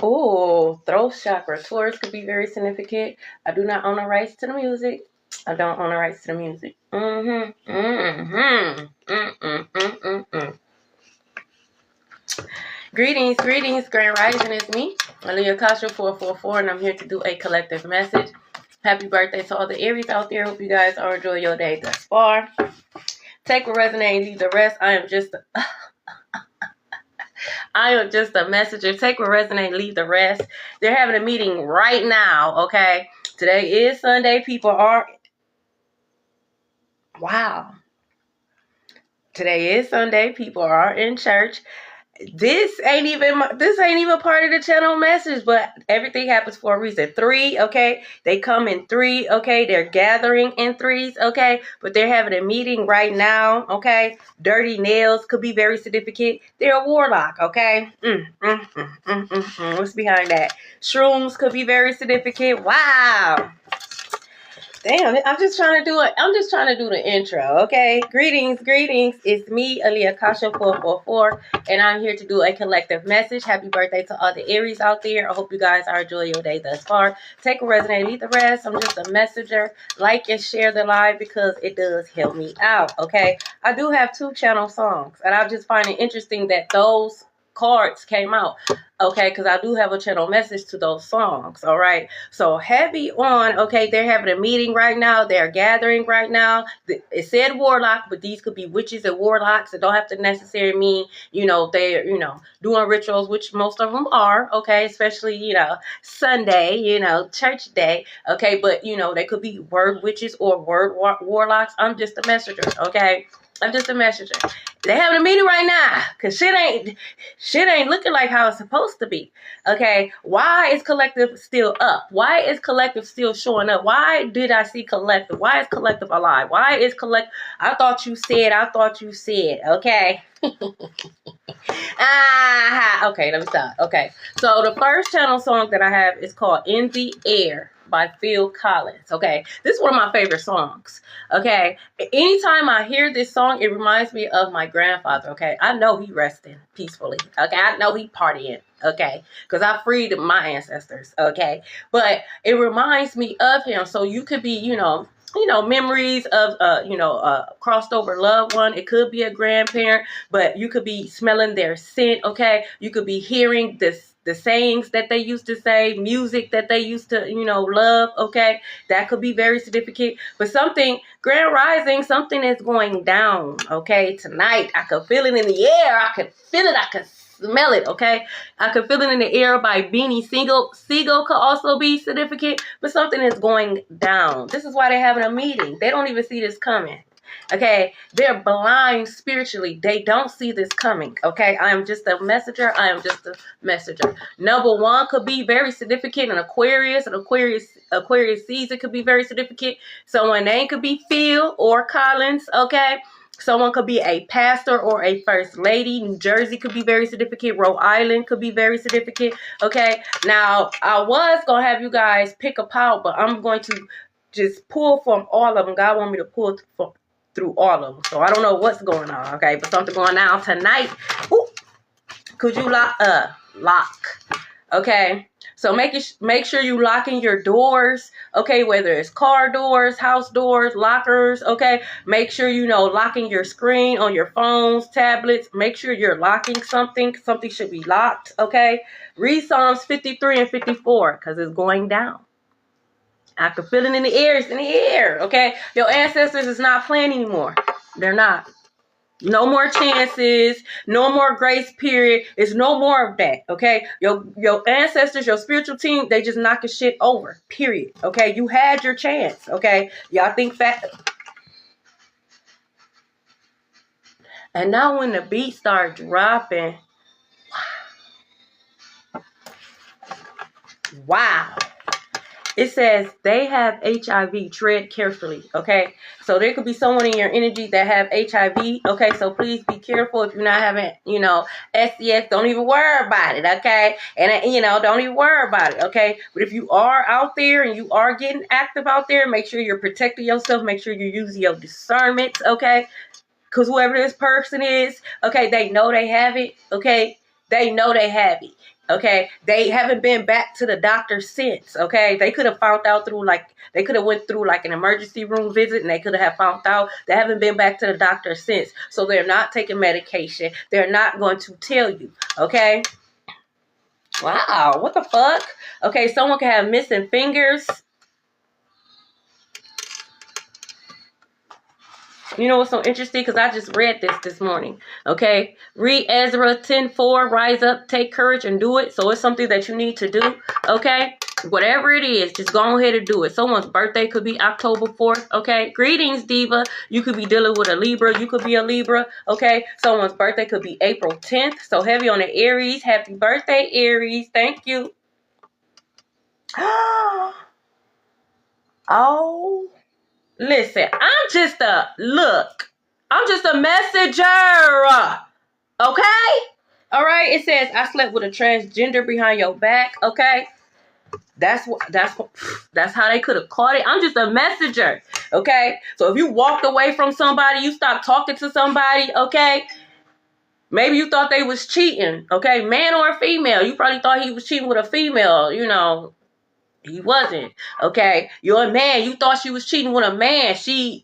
Oh, throat chakra. Taurus could be very significant. I do not own the rights to the music. I don't own the rights to the music. Greetings, Grand Rising is me, Aaliyah Kasha 444, and I'm here to do a collective message. Happy birthday to all the Aries out there. Hope you guys are enjoying your day thus far. Take what resonates and leave the rest. I am just a messenger. Take what resonates, leave the rest. They're having a meeting right now, okay? Today is Sunday. People are... Wow. Today is Sunday. People are in church. This ain't even part of the channel message, but everything happens for a reason. 3, okay? They come in 3, okay? They're gathering in 3s, okay? But they're having a meeting right now, okay? Dirty nails could be very significant. They're a warlock, okay? What's behind that? Shrooms could be very significant. Wow. Damn, I'm just trying to do the intro, okay? Greetings. It's me, Aaliyah Kasha 444, and I'm here to do a collective message. Happy birthday to all the Aries out there. I hope you guys are enjoying your day thus far. Take a resonate, leave the rest. I'm just a messenger. Like and share the live because it does help me out, okay? I do have 2 channel songs, and I just find it interesting that those cards came out, okay, because I do have a channel message to those songs. All right, so heavy on, okay, they're having a meeting right now, they're gathering right now. It said warlock, but these could be witches and warlocks. It don't have to necessarily mean, they're, doing rituals, which most of them are, okay, especially, Sunday, church day, okay, but, they could be word witches or word warlocks. I'm just a messenger, okay? I'm just a messenger. They're having a meeting right now because shit ain't looking like how it's supposed to be. Okay, why is collective still up? Why is collective still showing up? Why did I see collective? Why is collective alive? Why is collective? I thought you said. Okay. Okay, let me stop. Okay, so the first channel song that I have is called "In the Air" by Phil Collins. Okay, this is one of my favorite songs. Okay, anytime I hear this song, it reminds me of my grandfather. Okay, I know he resting peacefully. Okay, I know he partying. Okay, because I freed my ancestors. Okay, but it reminds me of him. So you could be, memories of crossed over loved one. It could be a grandparent, but you could be smelling their scent. Okay, you could be hearing the sayings that they used to say, music that they used to love. Okay, that could be very significant. But something grand rising, something is going down. Okay, tonight I could feel it in the air. I could feel it. I could smell it, okay? I could feel it in the air by Beanie Siegel. Siegel could also be significant, but something is going down. This is why they're having a meeting. They don't even see this coming, okay? They're blind spiritually. They don't see this coming, okay? I am just a messenger. Number 1 could be very significant. An Aquarius season could be very significant. Someone's name could be Phil or Collins, okay? Someone could be a pastor or a first lady. New Jersey could be very significant. Rhode Island could be very significant. Okay. Now, I was going to have you guys pick a pile, but I'm going to just pull from all of them. God want me to pull through all of them. So I don't know what's going on. Okay. But something going on tonight. Ooh, could you lock? Okay. So make sure you locking your doors, okay, whether it's car doors, house doors, lockers, okay. Make sure locking your screen on your phones, tablets. Make sure you're locking something. Something should be locked, okay. Read Psalms 53 and 54 because it's going down. I can feel it in the air. It's in the air, okay. Your ancestors is not playing anymore. They're not. No more chances, no more grace period. It's no more of that, okay? Your ancestors, your spiritual team, they just knocking shit over, period, okay? You had your chance, okay? Y'all think fat. And now when the beat start dropping, wow. It says they have HIV. Tread carefully, okay? So there could be someone in your energy that have HIV, okay? So please be careful. If you're not having, STX, don't even worry about it, okay? And, don't even worry about it, okay? But if you are out there and you are getting active out there, make sure you're protecting yourself. Make sure you're using your discernment, okay? because whoever this person is, okay, they know they have it, okay? They know they have it, okay? They haven't been back to the doctor since, okay? They could have found out through, like, they could have went through, like, an emergency room visit, and they could have found out. They haven't been back to the doctor since, so they're not taking medication. They're not going to tell you, okay? Wow, what the fuck? Okay, someone can have missing fingers. You know what's so interesting? Because I just read this morning. Okay. Read Ezra 10:4. Rise up, take courage, and do it. So it's something that you need to do. Okay. Whatever it is, just go ahead and do it. Someone's birthday could be October 4th. Okay. Greetings, Diva. You could be dealing with a Libra. You could be a Libra. Okay. Someone's birthday could be April 10th. So heavy on the Aries. Happy birthday, Aries. Thank you. Oh. Listen, I'm just a messenger. Okay? All right. It says I slept with a transgender behind your back. Okay. That's how they could have caught it. I'm just a messenger. Okay. So if you walked away from somebody, you stopped talking to somebody. Okay. Maybe you thought they was cheating. Okay. Man or female. You probably thought he was cheating with a female. You know. He wasn't. Okay. You're a man. You thought she was cheating with a man. She,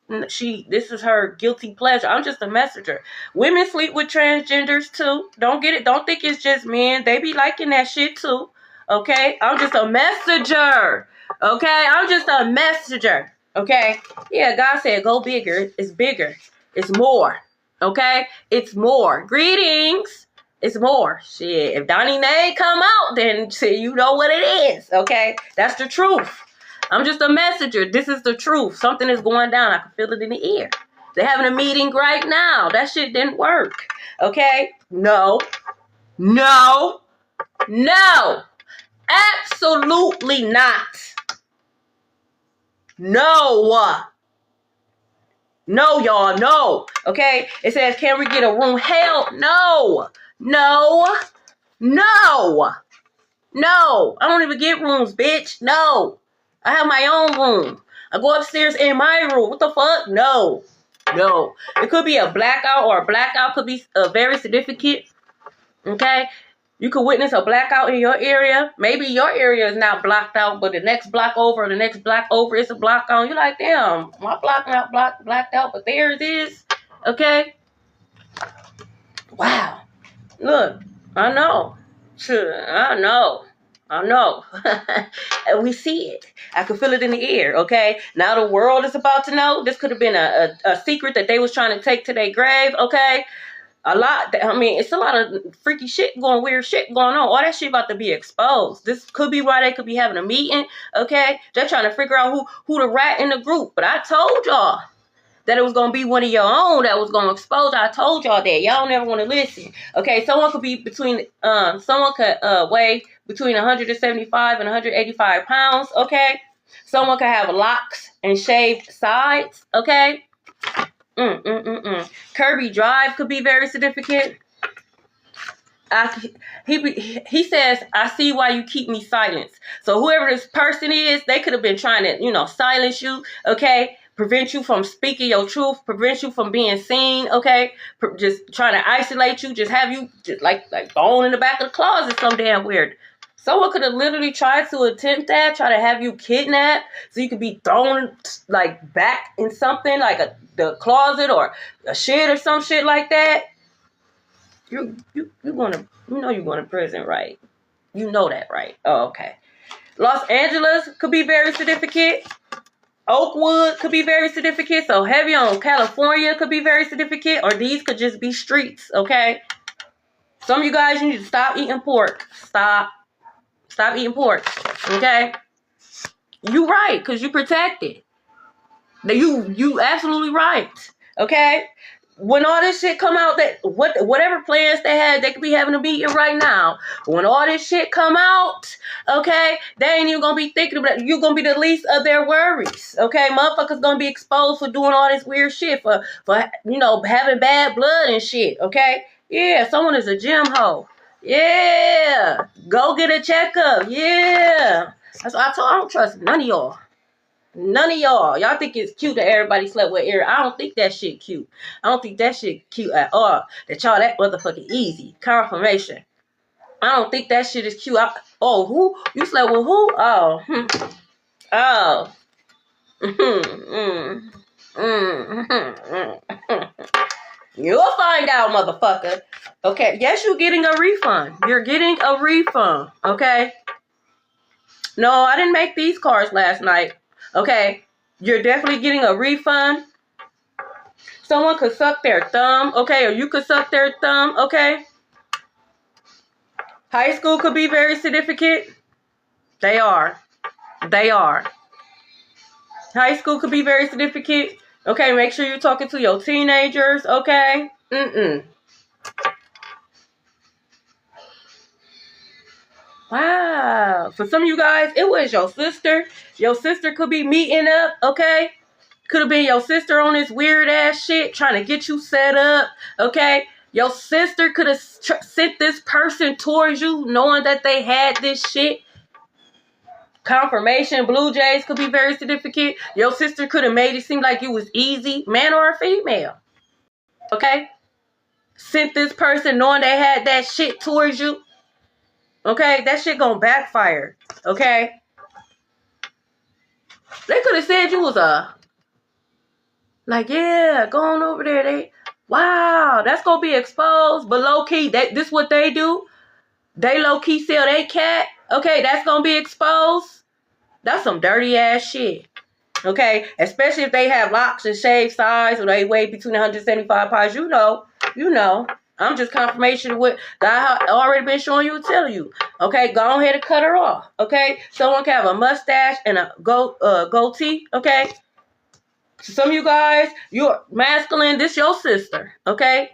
this is her guilty pleasure. I'm just a messenger. Women sleep with transgenders too. Don't get it. Don't think it's just men. They be liking that shit too. Okay. I'm just a messenger. Okay. I'm just a messenger. Okay. Yeah. God said go bigger. It's bigger. It's more. Okay. It's more. Greetings. It's more. Shit. If Donnie Nay come out, then you know what it is. Okay? That's the truth. I'm just a messenger. This is the truth. Something is going down. I can feel it in the air. They're having a meeting right now. That shit didn't work. Okay? No. No. No. Absolutely not. No. No, y'all. No. Okay? It says, can we get a room? Hell no. No. No. No. I don't even get rooms, bitch. No. I have my own room. I go upstairs in my room. What the fuck? No. No. It could be a blackout, or a blackout could be very significant. Okay? You could witness a blackout in your area. Maybe your area is not blocked out, but the next block over or the next block over is a blackout. You're like, damn, my block not blacked out, but theirs is. Okay? Wow. Look, I know. I know. And we see it. I can feel it in the air, okay? Now the world is about to know. This could have been a secret that they was trying to take to their grave, okay? It's a lot of freaky shit weird shit going on. All that shit about to be exposed. This could be why they could be having a meeting, okay? They're trying to figure out who the rat in the group. But I told y'all that it was going to be one of your own that was going to expose. I told y'all that. Y'all never want to listen. Okay, someone could be someone could weigh between 175 and 185 pounds, okay? Someone could have locks and shaved sides, okay? Kirby Drive could be very significant. He says, I see why you keep me silent. So whoever this person is, they could have been trying to, silence you, okay? Prevent you from speaking your truth, prevent you from being seen, okay? Just trying to isolate you, just have you just like thrown in the back of the closet, some damn weird. Someone could have literally tried to attempt that, try to have you kidnapped so you could be thrown like back in something like the closet or a shed or some shit like that. You're going to prison, right? You know that, right? Oh, okay. Los Angeles could be very significant. Oakwood could be very significant. So heavy on California could be very significant. Or these could just be streets, okay? Some of you guys, you need to stop eating pork. Stop eating pork, okay? You right, because you protected. You absolutely right, okay? When all this shit come out, that whatever plans they had, they could be having a meeting right now. But when all this shit come out, okay, they ain't even gonna be thinking about it. You're gonna be the least of their worries, okay? Motherfuckers gonna be exposed for doing all this weird shit, for having bad blood and shit, okay? Yeah, someone is a gym hoe. Yeah, go get a checkup. Yeah, that's what I don't trust none of y'all. None of y'all think it's cute that everybody slept with Eric. I don't think that shit cute. I don't think that shit cute at all. That y'all that motherfucking easy. Confirmation. I don't think that shit is cute. Who? You slept with who? Oh. Oh. You'll find out, motherfucker. Okay. Yes, you're getting a refund. You're getting a refund. Okay. No, I didn't make these cards last night. Okay. You're definitely getting a refund. Someone could suck their thumb. Okay. Or you could suck their thumb. Okay. High school could be very significant. They are. They are. High school could be very significant. Okay, make sure you're talking to your teenagers, okay? Wow. For some of you guys, it was your sister. Your sister could be meeting up, okay? Could have been your sister on this weird ass shit trying to get you set up, okay? Your sister could have sent this person towards you knowing that they had this shit. Confirmation, Blue Jays could be very significant. Your sister could have made it seem like it was easy, man or a female. Okay? Sent this person knowing they had that shit towards you. Okay? That shit gonna backfire. Okay? They could have said you was yeah, going over there. Wow, that's gonna be exposed. But low key, this what they do. They low key sell they cat. Okay, that's gonna be exposed. That's some dirty ass shit. Okay? Especially if they have locks and shave size or they weigh between 175 pounds. You know. I'm just confirmation of what God already been showing you and telling you. Okay? Go ahead and cut her off. Okay? Someone can have a mustache and a goatee. Okay? So some of you guys, you're masculine. This your sister. Okay?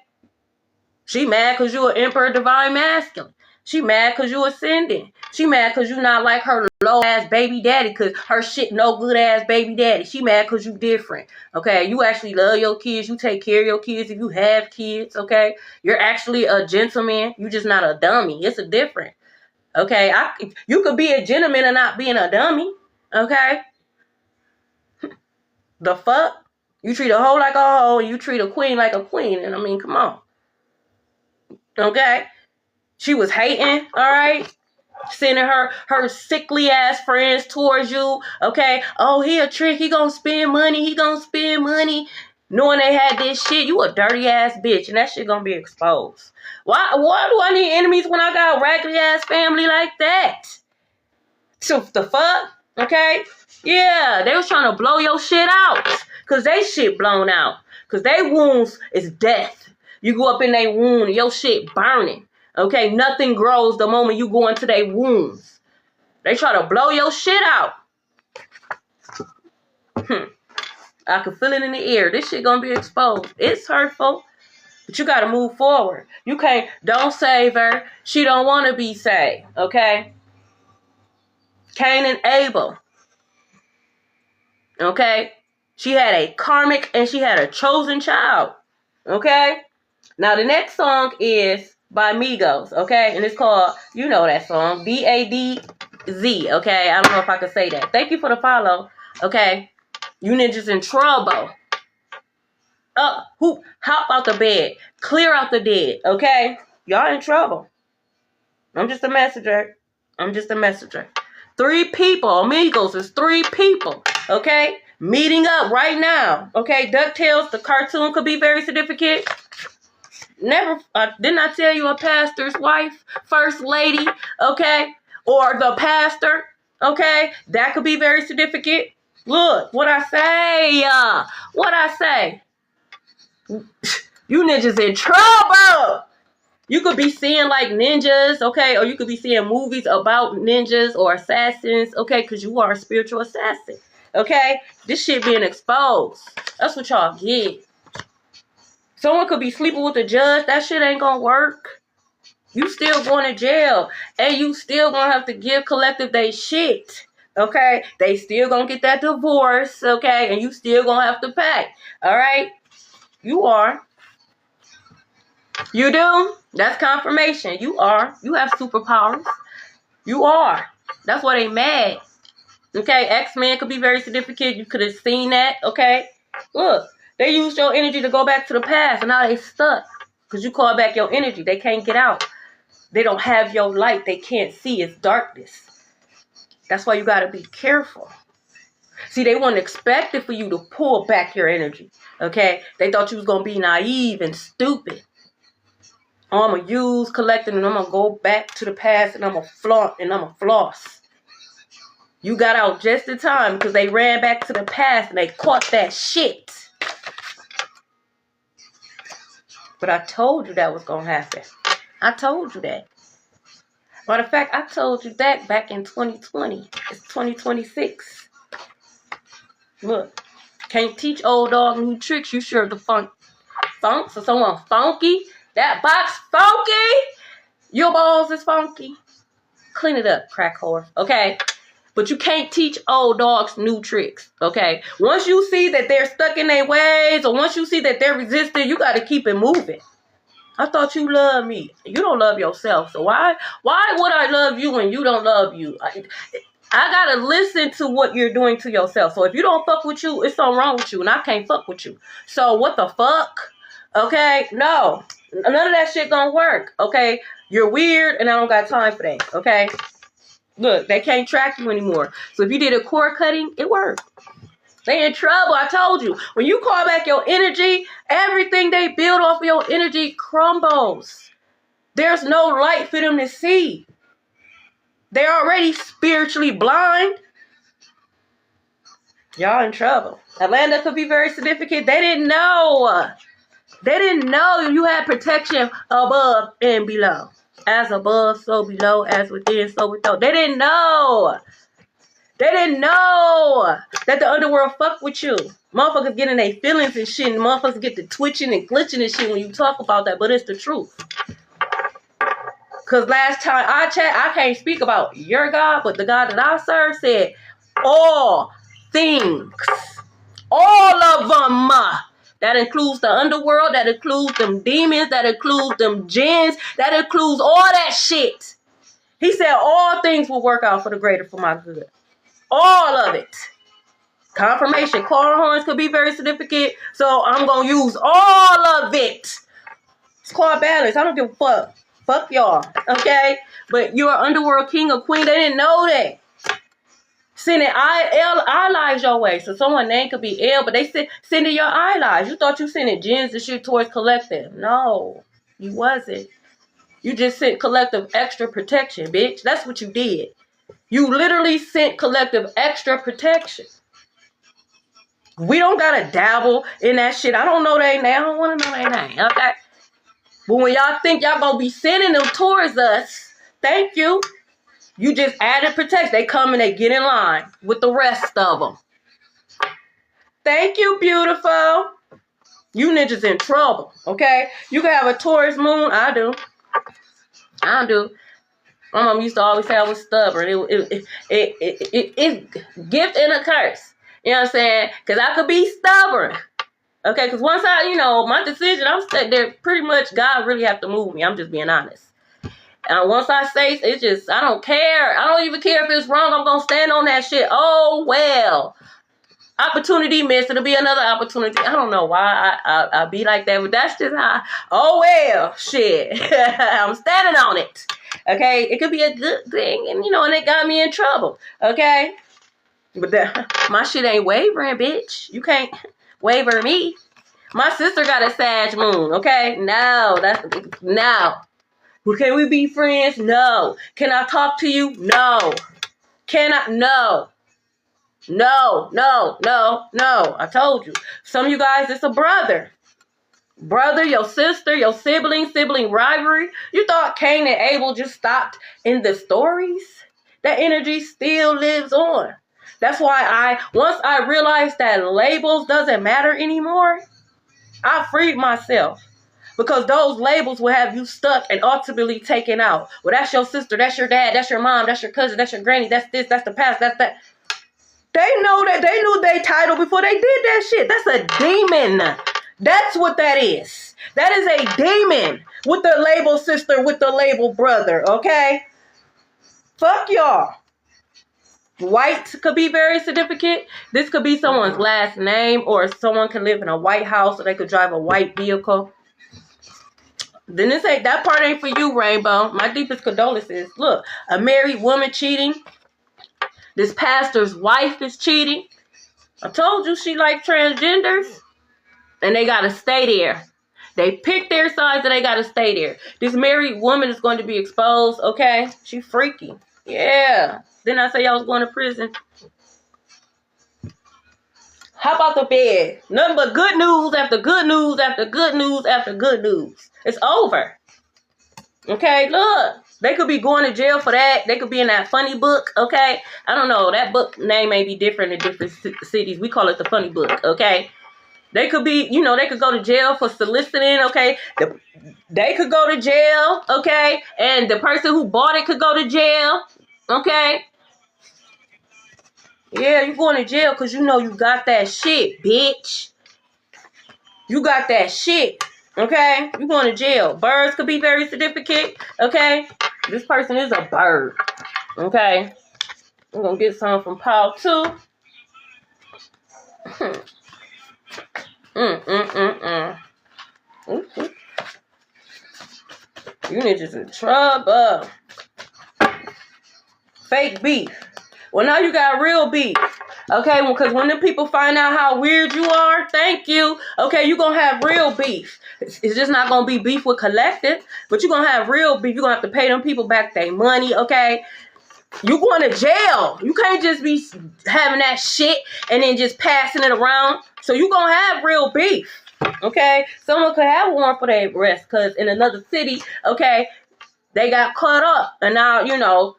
She mad because you an emperor divine masculine. She mad because you ascending. She mad because you not like her low ass baby daddy because her shit no good ass baby daddy. She mad because you different. Okay, you actually love your kids. You take care of your kids if you have kids. Okay, you're actually a gentleman. You just not a dummy. It's a different. Okay, you could be a gentleman and not being a dummy. Okay, the fuck? You treat a hoe like a hoe and you treat a queen like a queen. And I mean, come on. Okay. She was hating, all right? Sending her sickly ass friends towards you, okay? Oh, he a trick. He gonna spend money. Knowing they had this shit. You a dirty ass bitch, and that shit gonna be exposed. Why do I need enemies when I got a raggedy ass family like that? So the fuck, okay? Yeah, they was trying to blow your shit out, cause they shit blown out, cause they wounds is death. You go up in their wound, and your shit burning. Okay, nothing grows the moment you go into their wounds. They try to blow your shit out. I can feel it in the air. This shit gonna be exposed. It's hurtful, but you gotta move forward. Don't save her. She don't want to be saved, okay? Cain and Abel. Okay? She had a karmic and she had a chosen child. Okay? Now the next song is by Migos, okay? And it's called, you know that song, B-A-D-Z, okay? I don't know if I can say that. Thank you for the follow, okay? You ninjas in trouble. Hop out the bed. Clear out the dead, okay? Y'all in trouble. I'm just a messenger. 3 people, Amigos is 3 people, okay? Meeting up right now, okay? DuckTales, the cartoon could be very significant. Didn't I tell you a pastor's wife, first lady, okay? Or the pastor, okay? That could be very significant. Look, what I say? You ninjas in trouble. You could be seeing like ninjas, okay? Or you could be seeing movies about ninjas or assassins, okay? Because you are a spiritual assassin, okay? This shit being exposed. That's what y'all get. Someone could be sleeping with a judge. That shit ain't gonna work. You still going to jail. And you still gonna have to give collective they shit. Okay? They still gonna get that divorce. Okay? And you still gonna have to pay. Alright? You are. You do? That's confirmation. You are. You have superpowers. You are. That's why they mad. Okay, X-Men could be very significant. You could have seen that. Okay, look, they used your energy to go back to the past, and now they stuck because you call back your energy. They can't get out. They don't have your light. They can't see. It's darkness. That's why you got to be careful. See, they weren't expecting for you to pull back your energy. Okay, they thought you was gonna be naive and stupid. I'm gonna use collecting, and I'm gonna go back to the past, and I'm gonna flaunt, and I'm gonna floss. You got out just in time because they ran back to the past and they caught that shit. But I told you that was going to happen. I told you that. Matter of fact, I told you that back in 2020. It's 2026. Look, can't teach old dog new tricks. You sure the funk so someone funky? That box funky? Your balls is funky. Clean it up, crack whore. Okay? But you can't teach old dogs new tricks, okay? Once you see that they're stuck in their ways, or once you see that they're resistant, you got to keep it moving. I thought you loved me. You don't love yourself. So why would I love you when you don't love you? I got to listen to what you're doing to yourself. So if you don't fuck with you, it's something wrong with you, and I can't fuck with you. So what the fuck? Okay? No. None of that shit gonna work, okay? You're weird, and I don't got time for that, okay? Look, they can't track you anymore. So if you did a cord cutting, it worked. They in trouble. I told you. When you call back your energy, everything they build off of your energy crumbles. There's no light for them to see. They're already spiritually blind. Y'all in trouble. Atlanta could be very significant. They didn't know. They didn't know you had protection above and below. As above, so below, as within, so without. They didn't know. They didn't know that the underworld fuck with you. Motherfuckers getting their feelings and shit, and motherfuckers get to twitching and glitching and shit when you talk about that, but it's the truth. Because last time I checked, I can't speak about your God, but the God that I serve said, all things, all of them. That includes the underworld. That includes them demons. That includes them jinns. That includes all that shit. He said all things will work out for the greater for my good. All of it. Confirmation. Car horns could be very significant. So I'm going to use all of it. It's called balance. I don't give a fuck. Fuck y'all. Okay? But you're an underworld king or queen. They didn't know that. Sending eye lives your way. So someone's name could be L, but they sending your eye lives. You thought you sending jinns and shit towards collective. No, you wasn't. You just sent collective extra protection, bitch. That's what you did. You literally sent collective extra protection. We don't gotta dabble in that shit. I don't know their name. I don't want to know their name. Okay. But when y'all think y'all gonna be sending them towards us, thank you. You just added protection. They come and they get in line with the rest of them. Thank you, beautiful. You ninjas in trouble, okay? You can have a Taurus moon. I do. My mom used to always say I was stubborn. It's gift and a curse. You know what I'm saying? Because I could be stubborn. Okay, because once my decision, I'm stuck there. Pretty much, God really have to move me. I'm just being honest. And once I say, it's just, I don't care. I don't even care if it's wrong. I'm going to stand on that shit. Oh, well. Opportunity missed. It'll be another opportunity. I don't know why I be like that, but that's just how. Oh, well. Shit. I'm standing on it. Okay? It could be a good thing. And, and it got me in trouble. Okay? But my shit ain't wavering, bitch. You can't waver me. My sister got a Sag moon. Okay? No. Well, can we be friends? No. Can I talk to you? No. Can I? No. I told you. Some of you guys, it's a brother. Brother, your sister, your sibling rivalry. You thought Cain and Abel just stopped in the stories? That energy still lives on. That's why once I realized that labels doesn't matter anymore, I freed myself. Because those labels will have you stuck and ultimately taken out. Well, that's your sister, that's your dad, that's your mom, that's your cousin, that's your granny, that's this, that's the past, that's that. They knew their title before they did that shit. That's a demon. That's what that is. That is a demon with the label sister, with the label brother, okay? Fuck y'all. White could be very significant. This could be someone's last name, or someone can live in a white house, or they could drive a white vehicle. Then this ain't, that part ain't for you, Rainbow. My deepest condolences. Look, a married woman cheating. This pastor's wife is cheating. I told you she like transgenders. And they gotta stay there. They pick their sides and they gotta stay there. This married woman is going to be exposed, okay? She freaky. Yeah. Didn't I say I was going to prison? How about the bed? Nothing but good news after good news after good news after good news. It's over. Okay, look. They could be going to jail for that. They could be in that funny book, okay? I don't know. That book name may be different in different cities. We call it the funny book, okay? They could be, you know, they could go to jail for soliciting, okay? They could go to jail, okay? And the person who bought it could go to jail, okay? Yeah, you going to jail because you know you got that shit, bitch. You got that shit, okay? You going to jail. Birds could be very significant, okay? This person is a bird, okay? I'm going to get some from Paul too. You niggas in trouble. Fake beef. Well, now you got real beef. Okay, because when the people find out how weird you are, thank you. Okay, you're going to have real beef. It's just not going to be beef with collective, but you're going to have real beef. You're going to have to pay them people back their money, okay? You going to jail. You can't just be having that shit and then just passing it around. So you going to have real beef, okay? Someone could have a warrant for their arrest because in another city, okay, they got caught up. And now, you know,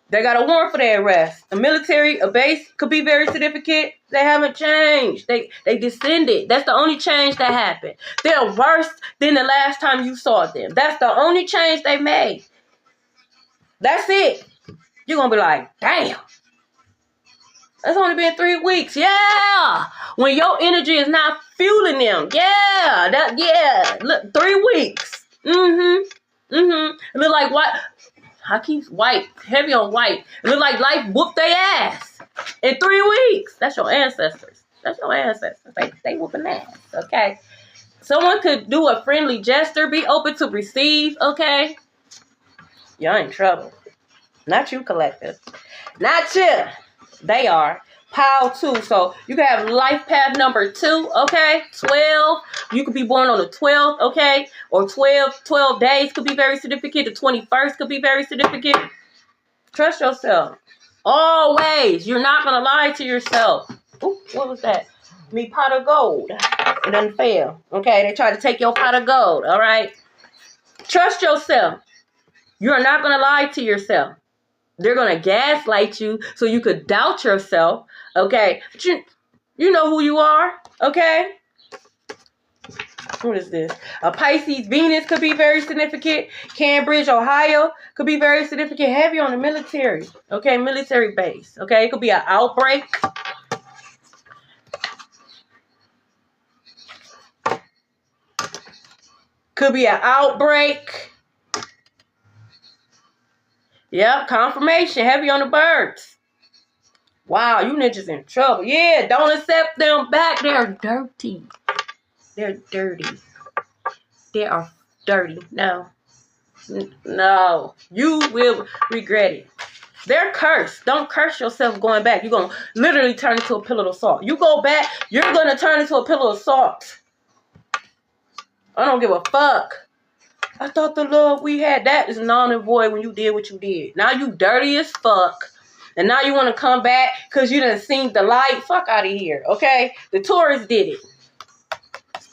they got a warrant for their arrest. A military, a base could be very significant. They haven't changed. They descended. That's the only change that happened. They're worse than the last time you saw them. That's the only change they made. That's it. You're going to be like, damn. That's only been 3 weeks. Yeah. When your energy is not fueling them. Yeah. Look, 3 weeks. It look like what? I keep white, heavy on white. It look like life whooped their ass in 3 weeks. That's your ancestors. They whooping ass, okay? Someone could do a friendly gesture, be open to receive, okay? Y'all in trouble. Not you, collective. Not you. They are. Pile 2. So you can have life path number 2, okay? 12. You could be born on the 12th, okay? Or 12 days could be very significant. The 21st could be very significant. Trust yourself. Always. You're not going to lie to yourself. Ooh, what was that? Me pot of gold. It doesn't fail. Okay? They try to take your pot of gold, all right? Trust yourself. You're not going to lie to yourself. They're going to gaslight you so you could doubt yourself, okay? But you know who you are, okay? What is this? A Pisces Venus could be very significant. Cambridge, Ohio could be very significant. Heavy on the military, okay? Military base, okay? It could be an outbreak. Could be an outbreak. Yep, confirmation. Heavy on the birds. Wow, you ninjas in trouble. Yeah, don't accept them back. They're dirty. They're dirty. They are dirty. No. No. You will regret it. They're cursed. Don't curse yourself going back. You're going to literally turn into a pillow of salt. You go back, you're going to turn into a pillow of salt. I don't give a fuck. I thought the love we had, that is null and void when you did what you did. Now you dirty as fuck. And now you want to come back because you done seen the light. Fuck out of here, okay? The Taurus did it.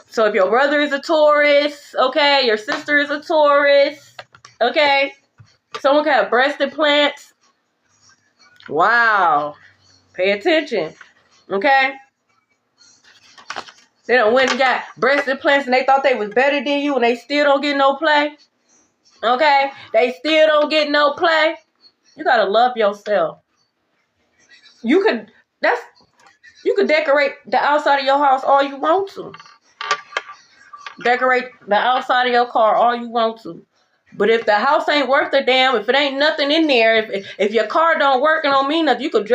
So if your brother is a Taurus, okay? Your sister is a Taurus, okay? Someone can have breast implants. Wow. Pay attention, okay? They done went and got breast implants and they thought they was better than you and they still don't get no play. Okay? They still don't get no play. You gotta love yourself. You could decorate the outside of your house all you want to. Decorate the outside of your car all you want to. But if the house ain't worth a damn, if it ain't nothing in there, if your car don't work and don't mean nothing, you could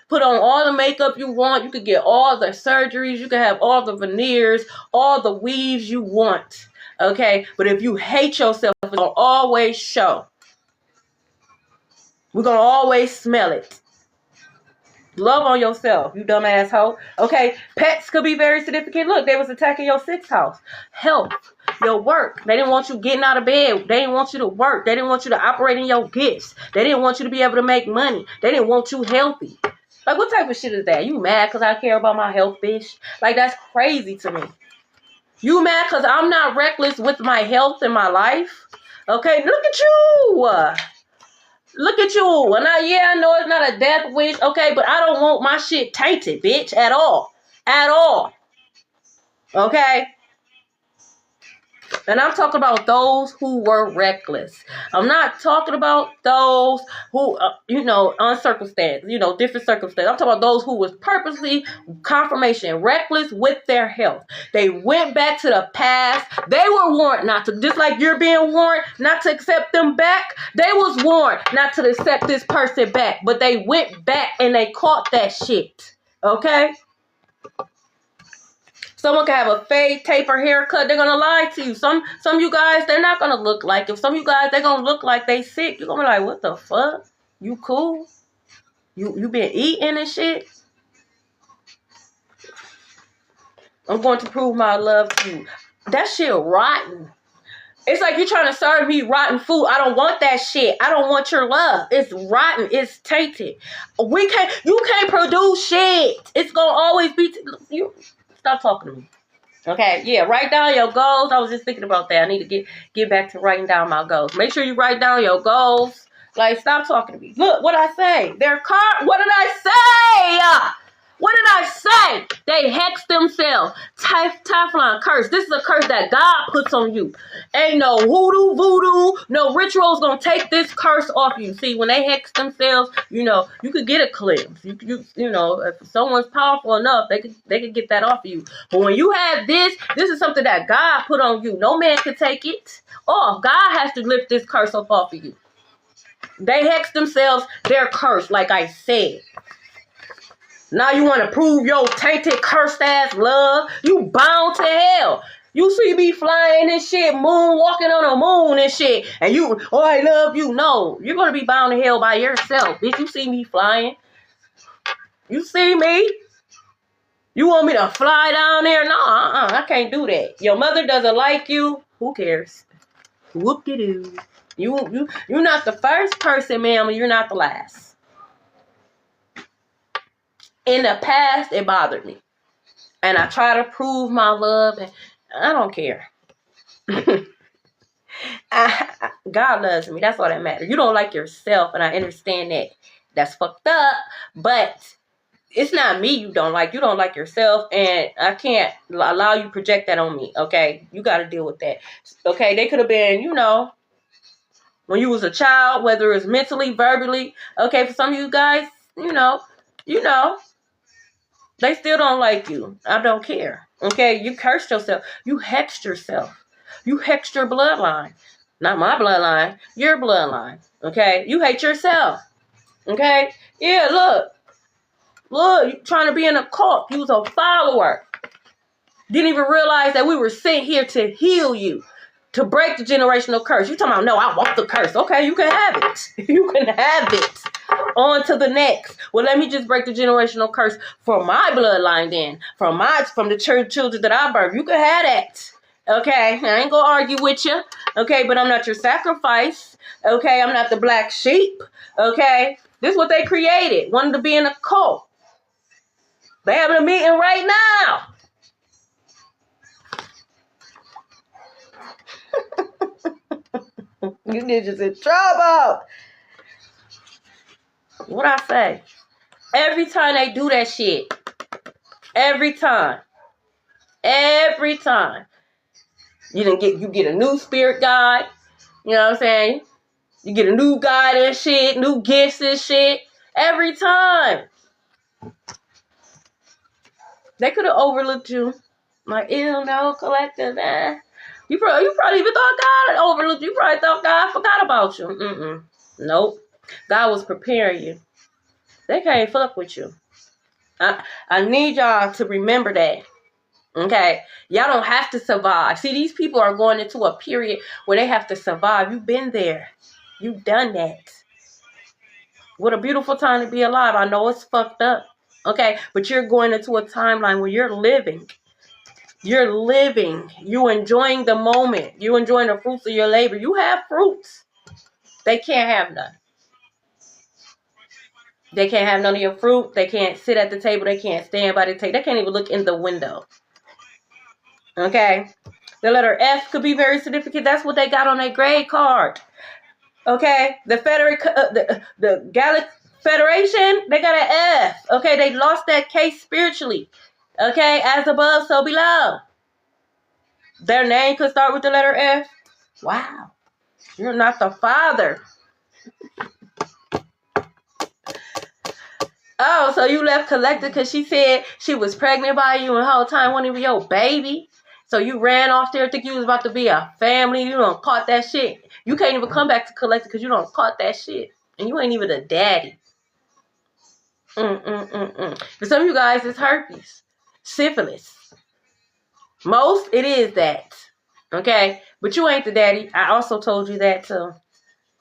put on all the makeup you want. You could get all the surgeries. You could have all the veneers, all the weaves you want. Okay? But if you hate yourself, it's going to always show. We're going to always smell it. Love on yourself, you dumb asshole. Okay, pets could be very significant. Look, they was attacking your sixth house. Health, your work. They didn't want you getting out of bed. They didn't want you to work. They didn't want you to operate in your gifts. They didn't want you to be able to make money. They didn't want you healthy. Like, what type of shit is that? You mad because I care about my health, bitch? Like, that's crazy to me. You mad because I'm not reckless with my health and my life? Okay, look at you. Look at you. And I know it's not a death wish, okay, but I don't want my shit tainted, bitch, at all. At all. Okay? And I'm talking about those who were reckless. I'm not talking about those who, uncircumstanced, different circumstances. I'm talking about those who was purposely confirmation, reckless with their health. They went back to the past. They were warned not to, just like you're being warned not to accept them back. They was warned not to accept this person back. But they went back and they caught that shit. Okay? Someone can have a fade, taper haircut. They're going to lie to you. Some you guys, they're not going to look like it. Some you guys, they're going to look like they sick. You're going to be like, what the fuck? You cool? You been eating and shit? I'm going to prove my love to you. That shit rotten. It's like you're trying to serve me rotten food. I don't want that shit. I don't want your love. It's rotten. It's tainted. You can't produce shit. It's going to always be... you. Stop talking to me. Okay, yeah, write down your goals. I was just thinking about that. I need to get back to writing down my goals. Make sure you write down your goals. Like, stop talking to me. Look, what I say. What did I say? What did I say? They hex themselves. Teflon curse. This is a curse that God puts on you. Ain't no voodoo, no rituals gonna take this curse off you. See, when they hex themselves, you could get a cleanse. If someone's powerful enough, they could get that off of you. But when you have this is something that God put on you. No man can take it off. God has to lift this curse off of you. They hex themselves. They're cursed, like I said. Now you want to prove your tainted, cursed ass love? You bound to hell. You see me flying and shit, walking on the moon and shit, and I love you. No, you're going to be bound to hell by yourself. Bitch, you see me flying? You see me? You want me to fly down there? No, I can't do that. Your mother doesn't like you. Who cares? Whoop-de-doo. You're not the first person, ma'am, and you're not the last. In the past, it bothered me. And I try to prove my love, and I don't care. God loves me. That's all that matters. You don't like yourself, and I understand that. That's fucked up, but it's not me you don't like. You don't like yourself, and I can't allow you to project that on me, okay? You got to deal with that. Okay, they could have been, when you was a child, whether it's mentally, verbally. Okay, for some of you guys, they still don't like you. I don't care. Okay, you cursed yourself. You hexed yourself. You hexed your bloodline. Not my bloodline, your bloodline. Okay, you hate yourself. Okay, yeah, look, you trying to be in a cult. You was a follower. Didn't even realize that we were sent here to heal you, to break the generational curse. You talking about, no, I want the curse. Okay, you can have it. You can have it. On to the next. Well, let me just break the generational curse for my bloodline then. From the children that I birthed. You can have that. Okay, I ain't gonna argue with you. Okay, but I'm not your sacrifice. Okay, I'm not the black sheep. Okay, this is what they created. Wanted to be in a cult. They having a meeting right now. You ninjas in trouble. What I say? Every time they do that shit. Every time. You get a new spirit guide. You know what I'm saying? You get a new guide and shit, new gifts and shit. Every time. They could have overlooked you. Like, ew, no, collective, You probably even thought God overlooked you. You probably thought God forgot about you. Nope. God was preparing you. They can't fuck with you. I need y'all to remember that. Okay? Y'all don't have to survive. See, these people are going into a period where they have to survive. You've been there. You've done that. What a beautiful time to be alive. I know it's fucked up. Okay? But you're going into a timeline where you're living. You're living. You're enjoying the moment. You're enjoying the fruits of your labor. You have fruits. They can't have none. They can't have none of your fruit. They can't sit at the table. They can't stand by the table. They can't even look in the window. Okay? The letter F could be very significant. That's what they got on their grade card. Okay? The Gallic Federation, they got an F. Okay? They lost that case spiritually. Okay? As above, so below. Their name could start with the letter F. Wow. You're not the father. Oh, so you left collected because she said she was pregnant by you and the whole time wasn't even your baby. So you ran off there thinking you was about to be a family. You don't caught that shit. You can't even come back to collected because you don't caught that shit. And you ain't even a daddy. For some of you guys, it's herpes. Syphilis. Most, it is that. Okay? But you ain't the daddy. I also told you that too.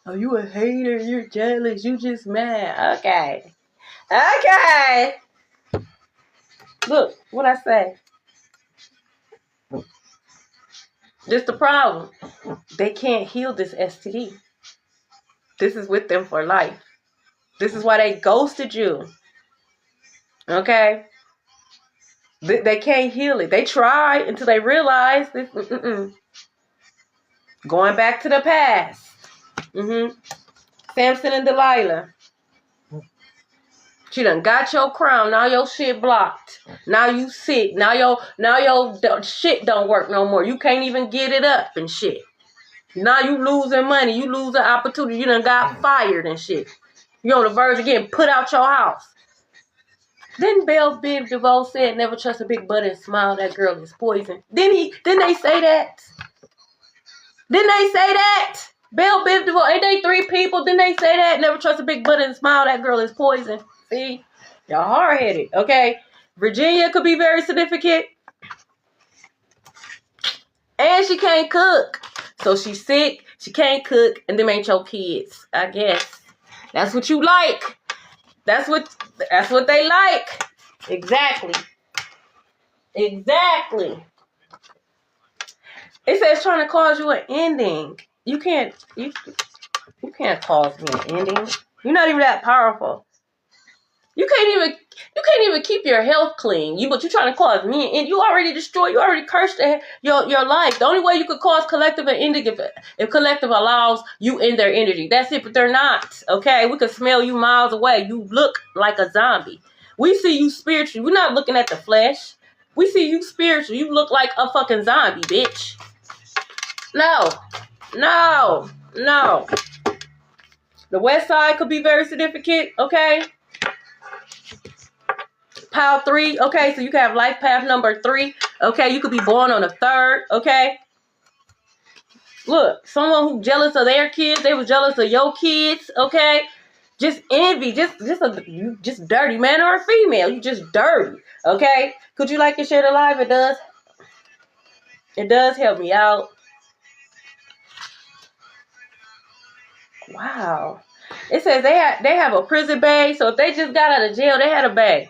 Oh, you a hater. You're jealous. You just mad. Okay. Okay. Look, what I say. This the problem. They can't heal this STD. This is with them for life. This is why they ghosted you. Okay? They can't heal it. They try until they realize this. Going back to the past. Samson and Delilah. She done got your crown. Now your shit blocked. Now you sick. Now your shit don't work no more. You can't even get it up and shit. Now you losing money. You losing opportunity. You done got fired and shit. You on the verge of getting put out your house. Didn't Belle Biv DeVoe said never trust a big butt and smile, that girl is poison? Didn't they say that? Didn't they say that? Belle Biv DeVoe, ain't they three people? Didn't they say that? Never trust a big butt and smile, that girl is poison. See? Y'all hard-headed, okay? Virginia could be very significant. And she can't cook. So she's sick, she can't cook, and them ain't your kids, I guess. That's what you like. That's what they like. Exactly. Exactly. It says trying to cause you an ending. You can't cause me an ending. You're not even that powerful. You can't even keep your health clean. But you're trying to cause me an ending. You already destroyed. You already cursed your life. The only way you could cause collective an ending if collective allows you in their energy. That's it. But they're not. Okay, we can smell you miles away. You look like a zombie. We see you spiritually. We're not looking at the flesh. We see you spiritually. You look like a fucking zombie, bitch. No. The west side could be very significant, okay? Pile 3, okay? So you can have life path number 3, okay? You could be born on the 3rd, okay? Look, someone who's jealous of their kids, they was jealous of your kids, okay? Just envy, you just dirty, man or a female. You just dirty, okay? Could you like and share the live? It does. It does help me out. Wow. It says they have a prison bag, so if they just got out of jail, they had a bag.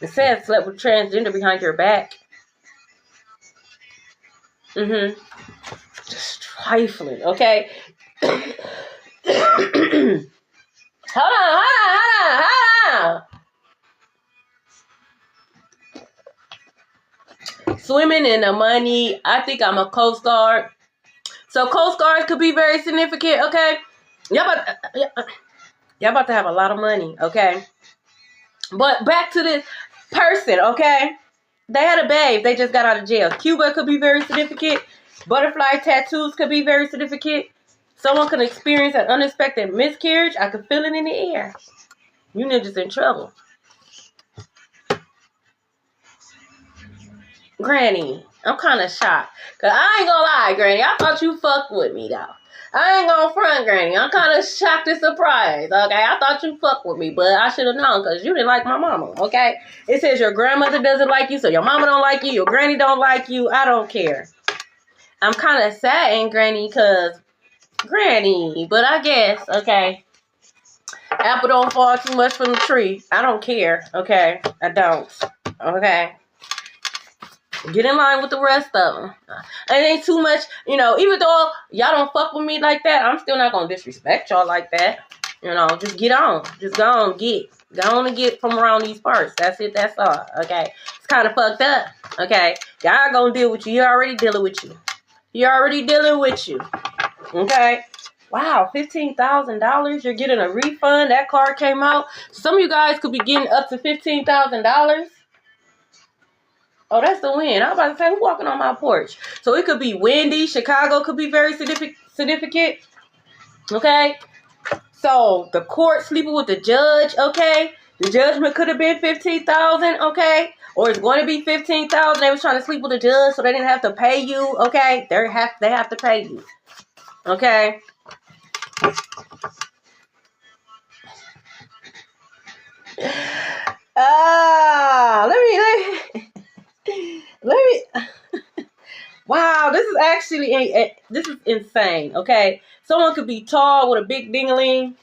It says slept with transgender behind your back. Just trifling, okay? Hold on. Swimming in the money. I think I'm a Coast Guard. So Coast Guards could be very significant, okay? Y'all about to have a lot of money, okay? But back to this person, okay? They had a babe. They just got out of jail. Cuba could be very significant. Butterfly tattoos could be very significant. Someone can experience an unexpected miscarriage. I could feel it in the air. You niggas in trouble. Granny, I'm kind of shocked. Because I ain't gonna lie, Granny. I thought you fucked with me, though. I ain't gonna front, Granny. I'm kind of shocked and surprised, okay? I thought you fucked with me, but I should have known because you didn't like my mama, okay? It says your grandmother doesn't like you, so your mama don't like you, your granny don't like you. I don't care. I'm kind of sad, Granny, because Granny, but I guess, okay? Apple don't fall too much from the tree. I don't care, okay? I don't, okay? Get in line with the rest of them. It ain't too much, you know, even though y'all don't fuck with me like that, I'm still not going to disrespect y'all like that. You know, just get on. Just go on, get. Go on and get from around these parts. That's it, that's all, okay? It's kind of fucked up, okay? God gonna deal with you. He already dealing with you. He already dealing with you, okay? Wow, $15,000. You're getting a refund. That card came out. Some of you guys could be getting up to $15,000. Oh, that's the wind. I was about to say, who's walking on my porch? So it could be windy. Chicago could be very significant. Okay? So the court sleeping with the judge. Okay? The judgment could have been $15,000. Okay? Or it's going to be $15,000. They was trying to sleep with the judge so they didn't have to pay you. Okay? They have to pay you. Okay? Let me wow, this is actually this is insane. Okay, someone could be tall with a big ding-a-ling.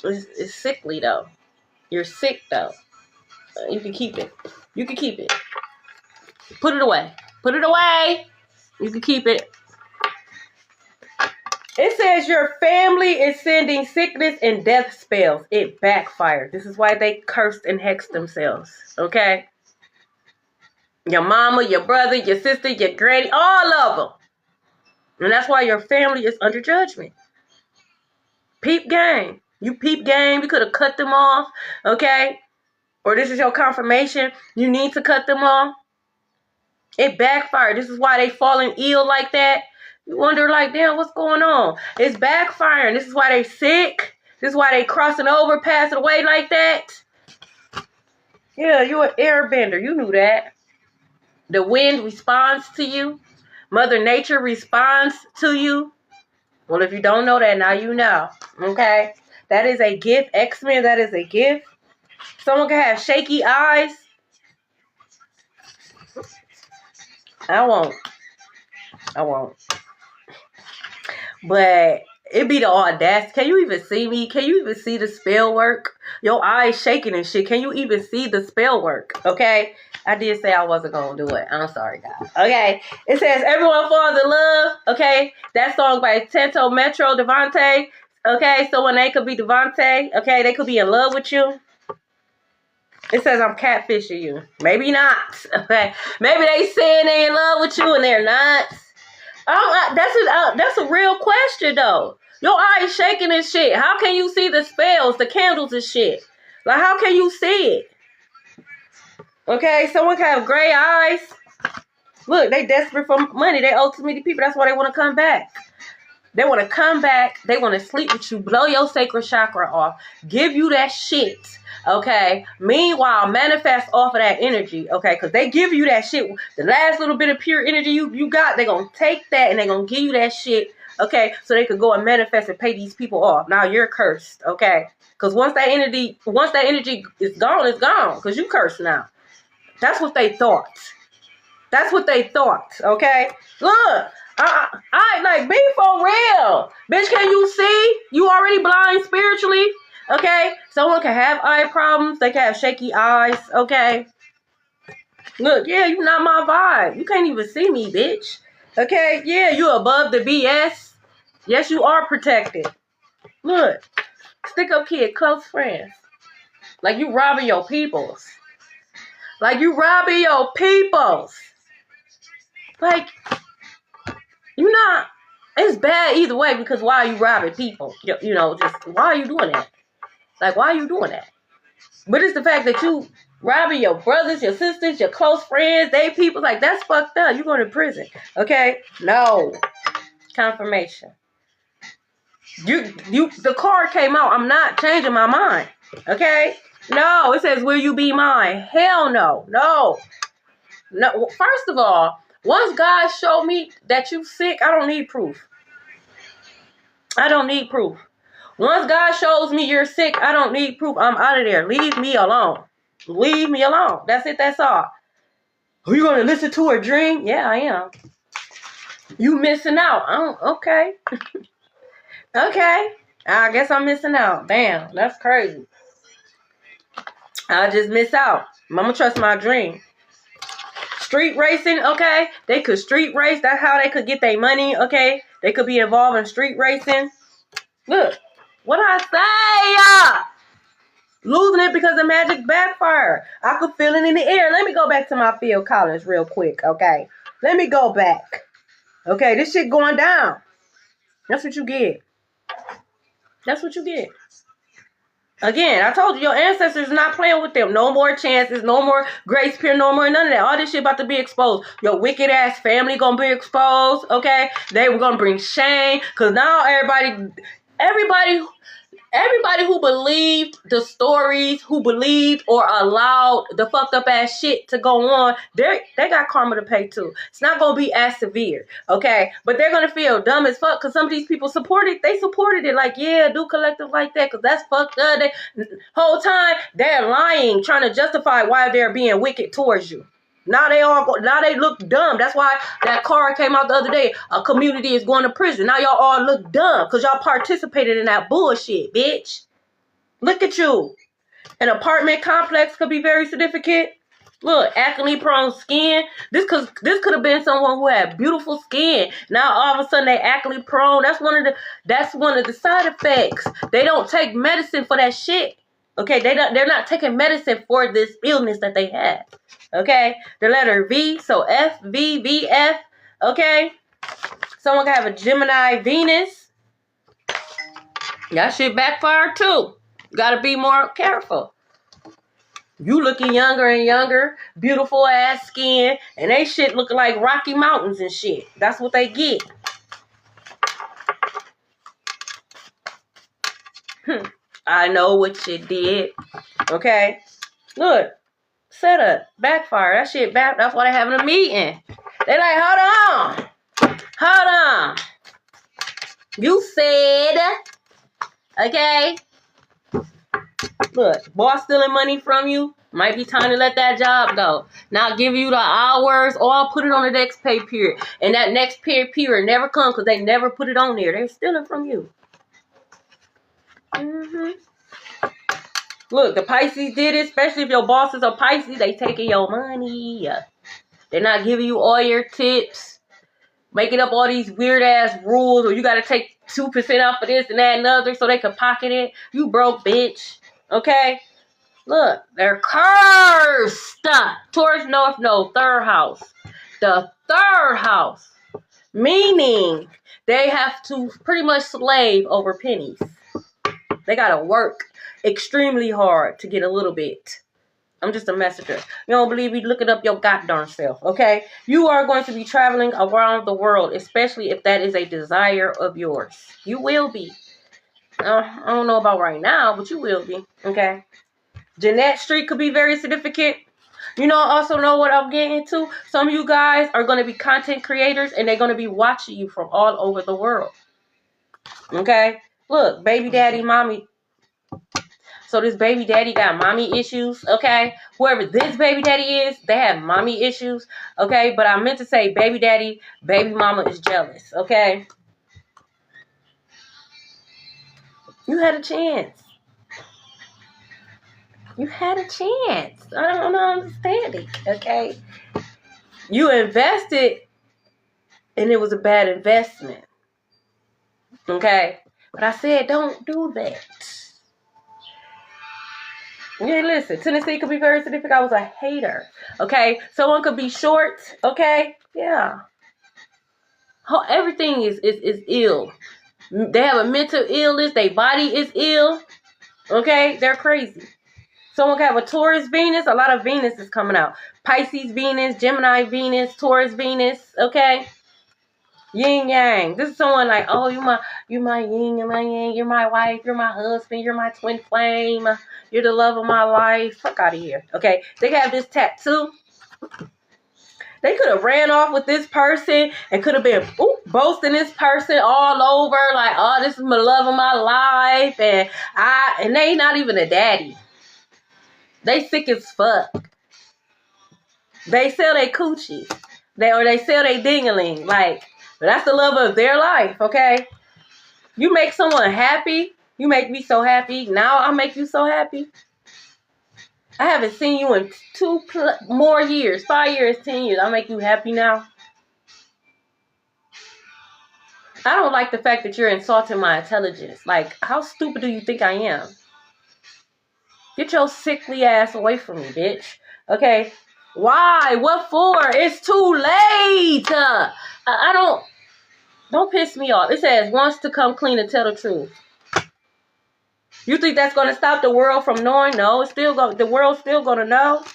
It's sickly though. You're sick though. You can keep it. You can keep it. Put it away. Put it away. You can keep it. It says your family is sending sickness and death spells. It backfired. This is why they cursed and hexed themselves. Okay. Your mama, your brother, your sister, your granny, all of them. And that's why your family is under judgment. Peep game. You peep game. You could have cut them off. Okay? Or this is your confirmation. You need to cut them off. It backfired. This is why they falling ill like that. You wonder like, damn, what's going on? It's backfiring. This is why they sick. This is why they crossing over, passing away like that. Yeah, you an airbender. You knew that. The wind responds to you. Mother Nature responds to you. Well, if you don't know that, now you know. Okay? That is a gift. X-Men, that is a gift. Someone can have shaky eyes. I won't. But it be the audacity. Can you even see me? Can you even see the spell work? Your eyes shaking and shit. Can you even see the spell work? Okay? I did say I wasn't going to do it. I'm sorry, guys. Okay. It says, Everyone Falls in Love. Okay. That song by Tento Metro Devontae. Okay. So when they could be Devontae. Okay. They could be in love with you. It says, I'm catfishing you. Maybe not. Okay. Maybe they saying they in love with you and they're not. That's a real question, though. Your eyes shaking and shit. How can you see the spells, the candles and shit? Like, how can you see it? Okay, someone can have gray eyes. Look, they desperate for money. They owe too many people. That's why they want to come back. They want to come back. They want to sleep with you. Blow your sacral chakra off. Give you that shit. Okay. Meanwhile, manifest off of that energy. Okay. Because they give you that shit. The last little bit of pure energy you got, they're going to take that and they're going to give you that shit. Okay. So they could go and manifest and pay these people off. Now you're cursed. Okay. Because once that energy is gone, it's gone. Because you cursed now. That's what they thought. That's what they thought, okay? Look, I like, be for real. Bitch, can you see? You already blind spiritually, okay? Someone can have eye problems. They can have shaky eyes, okay? Look, yeah, you not my vibe. You can't even see me, bitch. Okay? Yeah, you above the BS. Yes, you are protected. Look, stick up kid, close friends. Like you robbing your peoples. Like you robbing your peoples. Like, you not, it's bad either way because why are you robbing people? You know, just why are you doing that? Like, why are you doing that? But it's the fact that you robbing your brothers, your sisters, your close friends, they people, like, that's fucked up. You're going to prison. Okay? No. Confirmation. The card came out. I'm not changing my mind. Okay? No. It says, will you be mine? Hell no. No. No, first of all, once God showed me that you sick, I don't need proof. I don't need proof. Once God shows me you're sick, I don't need proof. I'm out of there. Leave me alone. Leave me alone. That's it. That's all. Are you going to listen to a dream? Yeah, I am. You missing out. Okay. Okay. I guess I'm missing out. Damn, that's crazy. I just miss out. I'm going to trust my dream. Street racing, okay? They could street race. That's how they could get their money, okay? They could be involved in street racing. Look, what I say? Losing it because of magic backfire. I could feel it in the air. Let me go back to my Phil Collins real quick, okay? Let me go back. Okay, this shit going down. That's what you get. That's what you get. Again, I told you, your ancestors not playing with them. No more chances, no more grace period, no more none of that. All this shit about to be exposed. Your wicked ass family gonna be exposed, okay? They were gonna bring shame, because now everybody who believed the stories, who believed or allowed the fucked up ass shit to go on, they got karma to pay too. It's not gonna be as severe, okay? But they're gonna feel dumb as fuck because some of these people supported it. Like, yeah, do collective like that because that's fucked up. Whole time they're lying, trying to justify why they're being wicked towards you. Now they look dumb. That's why that card came out the other day. A community is going to prison. Now y'all all look dumb because y'all participated in that bullshit, bitch. Look at you. An apartment complex could be very significant. Look, acne prone skin. This could have been someone who had beautiful skin. Now all of a sudden they acne prone. That's one of the side effects. They don't take medicine for that shit. Okay, they're not taking medicine for this illness that they have. Okay, the letter V, so FVVF. Okay, someone can have a Gemini Venus. That shit backfire too. You gotta be more careful. You looking younger and younger, beautiful ass skin, and they shit looking like Rocky Mountains and shit. That's what they get. I know what you did. Okay, look. Set up, backfire, that shit back. That's why they having a meeting. They like, hold on. You said, okay. Look, boss stealing money from you. Might be time to let that job go. Not give you the hours, or I'll put it on the next pay period. And that next pay period never comes because they never put it on there. They're stealing from you. Look, the Pisces did it, especially if your bosses are Pisces. They taking your money. They're not giving you all your tips. Making up all these weird ass rules, or you got to take 2% off of this and that and other so they can pocket it. You broke, bitch. Okay? Look, they're cursed. Taurus North Node, third house. The third house. Meaning they have to pretty much slave over pennies. They got to work extremely hard to get a little bit. I'm just a messenger. You don't believe me? Look it up your goddamn self, okay? You are going to be traveling around the world, especially if that is a desire of yours. You will be. I don't know about right now, but you will be, okay? Jeanette Street could be very significant. You know, I also know what I'm getting to. Some of you guys are going to be content creators, and they're going to be watching you from all over the world, okay? Look, baby daddy, mommy. So this baby daddy got mommy issues, okay? Whoever this baby daddy is, they have mommy issues, okay? But I meant to say baby daddy, baby mama is jealous, okay? You had a chance. You had a chance. I don't understand it, okay? You invested, and it was a bad investment, okay? But I said don't do that. Yeah, listen, Tennessee could be very significant. I was a hater, okay? Someone could be short, okay? Yeah. Everything is ill. They have a mental illness. Their body is ill, okay? They're crazy. Someone can have a Taurus Venus. A lot of Venus is coming out. Pisces Venus, Gemini Venus, Taurus Venus, okay? Yin yang. This is someone like, oh, you my yin and my yang. You're my wife. You're my husband. You're my twin flame. You're the love of my life. Fuck out of here. Okay. They have this tattoo. They could have ran off with this person and could have been boasting this person all over, like, oh, this is my love of my life, and they not even a daddy. They sick as fuck. They sell their coochie. They sell their ding-a-ling. Like, that's the love of their life, okay? You make someone happy. You make me so happy. Now I'll make you so happy. I haven't seen you in 2 more years. 5 years, 10 years. I'll make you happy now. I don't like the fact that you're insulting my intelligence. Like, how stupid do you think I am? Get your sickly ass away from me, bitch. Okay? Why? What for? It's too late. I don't piss me off. It says, wants to come clean and tell the truth. You think that's going to stop the world from knowing? No, the world's still going to know.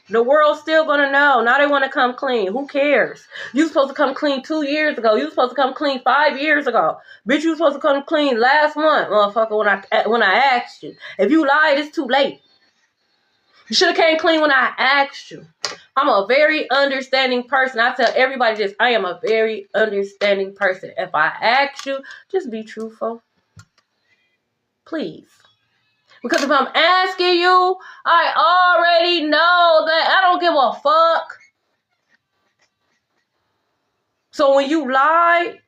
The world's still going to know. Now they want to come clean. Who cares? You supposed to come clean 2 years ago. You supposed to come clean 5 years ago. Bitch, you supposed to come clean last month, motherfucker, when I asked you. If you lied, it's too late. You should have came clean when I asked you. I'm a very understanding person. I tell everybody this. I am a very understanding person. If I ask you, just be truthful. Please. Because if I'm asking you, I already know that I don't give a fuck. So when you lie,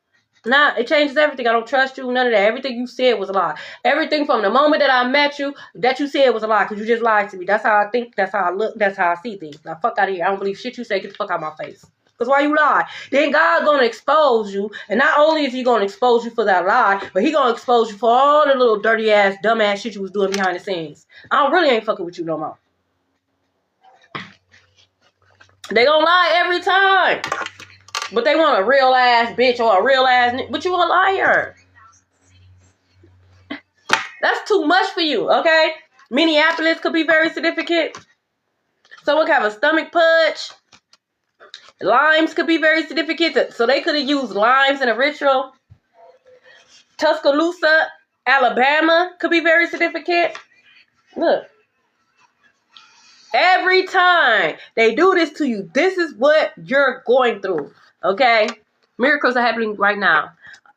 nah, it changes everything. I don't trust you, none of that. Everything you said was a lie. Everything from the moment that I met you, that you said was a lie because you just lied to me. That's how I think, that's how I look, that's how I see things. Now fuck out of here. I don't believe shit you say. Get the fuck out of my face. Because why you lie? Then God gonna expose you. And not only is he gonna expose you for that lie, but he gonna expose you for all the little dirty ass, dumb ass shit you was doing behind the scenes. I really ain't fucking with you no more. They gonna lie every time. But they want a real ass bitch or a real ass, but you a liar. That's too much for you, okay? Minneapolis could be very significant. Someone could have a stomach punch. Limes could be very significant. So they could have used limes in a ritual. Tuscaloosa, Alabama could be very significant. Look. Every time they do this to you, this is what you're going through. Okay? Miracles are happening right now.